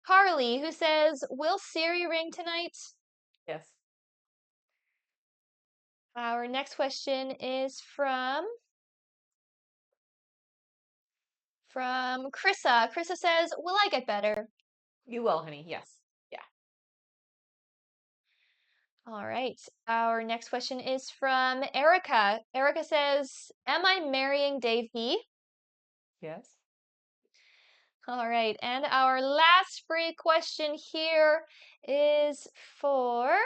Carly, who says, will Siri ring tonight? Yes. Our next question is from Krissa. Krissa says, will I get better? You will, honey. Yes. Yeah. All right. Our next question is from Erica. Erica says, am I marrying Dave B? Yes. All right. And our last free question here is for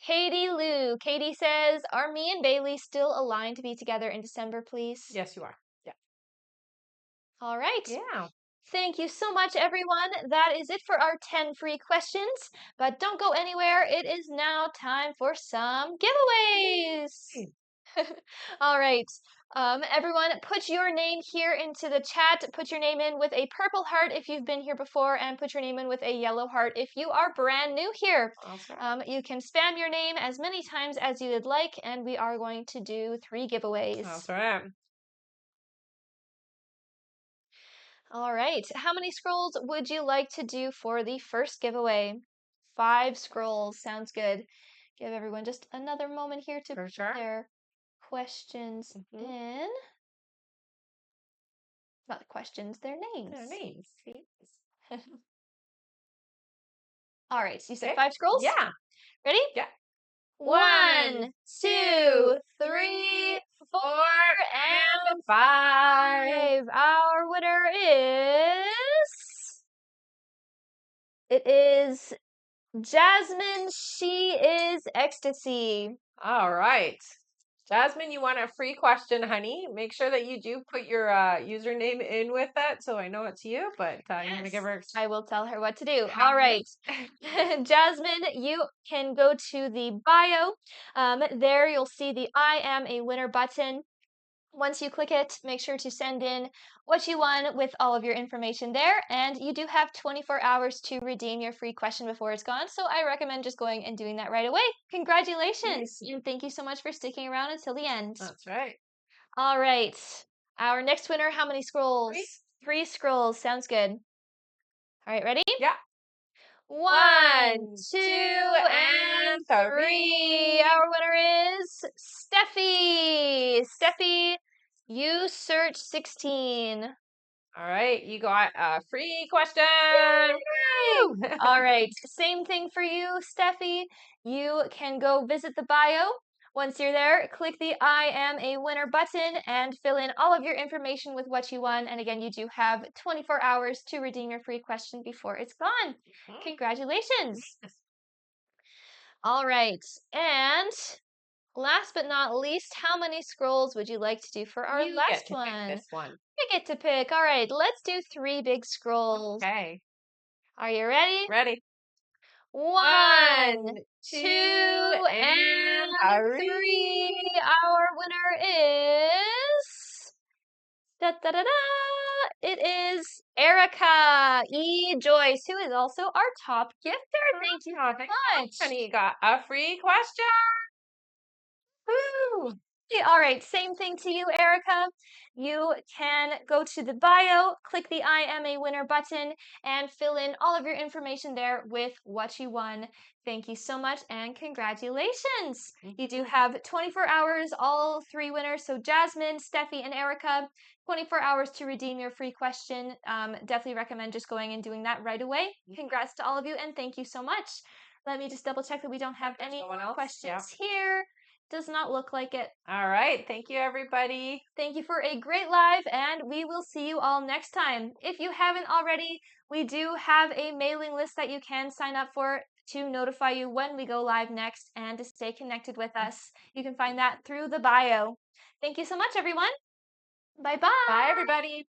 Katie Lou. Katie says, are me and Bailey still aligned to be together in December, please? Yes, you are. Yeah. All right. Yeah. Thank you so much, everyone. That is it for our 10 free questions. But don't go anywhere. It is now time for some giveaways. All right. Everyone, put your name here into the chat. Put your name in with a purple heart if you've been here before, and put your name in with a yellow heart if you are brand new here. That's right. You can spam your name as many times as you would like, and we are going to do 3 giveaways. That's right. All right. How many scrolls would you like to do for the first giveaway? 5 scrolls. Sounds good. Give everyone just another moment here to For put sure. their questions in. Not questions, their names. Their names. All right. So you said Okay. 5 scrolls? Yeah. Ready? Yeah. 1, 2, 3, 4, and 5. Our winner is... It is Jasmine. She is Ecstasy. All right. Jasmine, you want a free question, honey? Make sure that you do put your username in with that so I know it's you, but I'm going to give her... I will tell her what to do. All right. Jasmine, you can go to the bio. There you'll see the I am a winner button. Once you click it, make sure to send in what you won with all of your information there. And you do have 24 hours to redeem your free question before it's gone. So I recommend just going and doing that right away. Congratulations. And thank you so much for sticking around until the end. That's right. All right. Our next winner, how many scrolls? 3. 3 scrolls. Sounds good. All right, ready? Yeah. 1, 2, and 3. Our winner is Steffi. Steffi, you search 16. All right. You got a free question. Yay! All right. Same thing for you, Steffi. You can go visit the bio. Once you're there, click the I am a winner button and fill in all of your information with what you won. And again, you do have 24 hours to redeem your free question before it's gone. Congratulations. All right. And last but not least, how many scrolls would you like to do for our You last get to one? pick this one. You get to pick. All right. Let's do 3 big scrolls. Okay. Are you ready? Ready. 1, 2, and 3. Our winner is... Da, da, da, da. It is Erica E. Joyce, who is also our top gifter. Thank you so much. Honey, you got a free question. Woo! All right, same thing to you, Erica. You can go to the bio, click the I am a winner button, and fill in all of your information there with what you won. Thank you so much and congratulations. You do have 24 hours, all 3 winners. So Jasmine, Steffi, and Erica, 24 hours to redeem your free question. Definitely recommend just going and doing that right away. Congrats to all of you and thank you so much. Let me just double check that we don't have any questions here. Does not look like it. All right. Thank you, everybody. Thank you for a great live, and we will see you all next time. If you haven't already, we do have a mailing list that you can sign up for to notify you when we go live next and to stay connected with us. You can find that through the bio. Thank you so much, everyone. Bye-bye. Bye, everybody.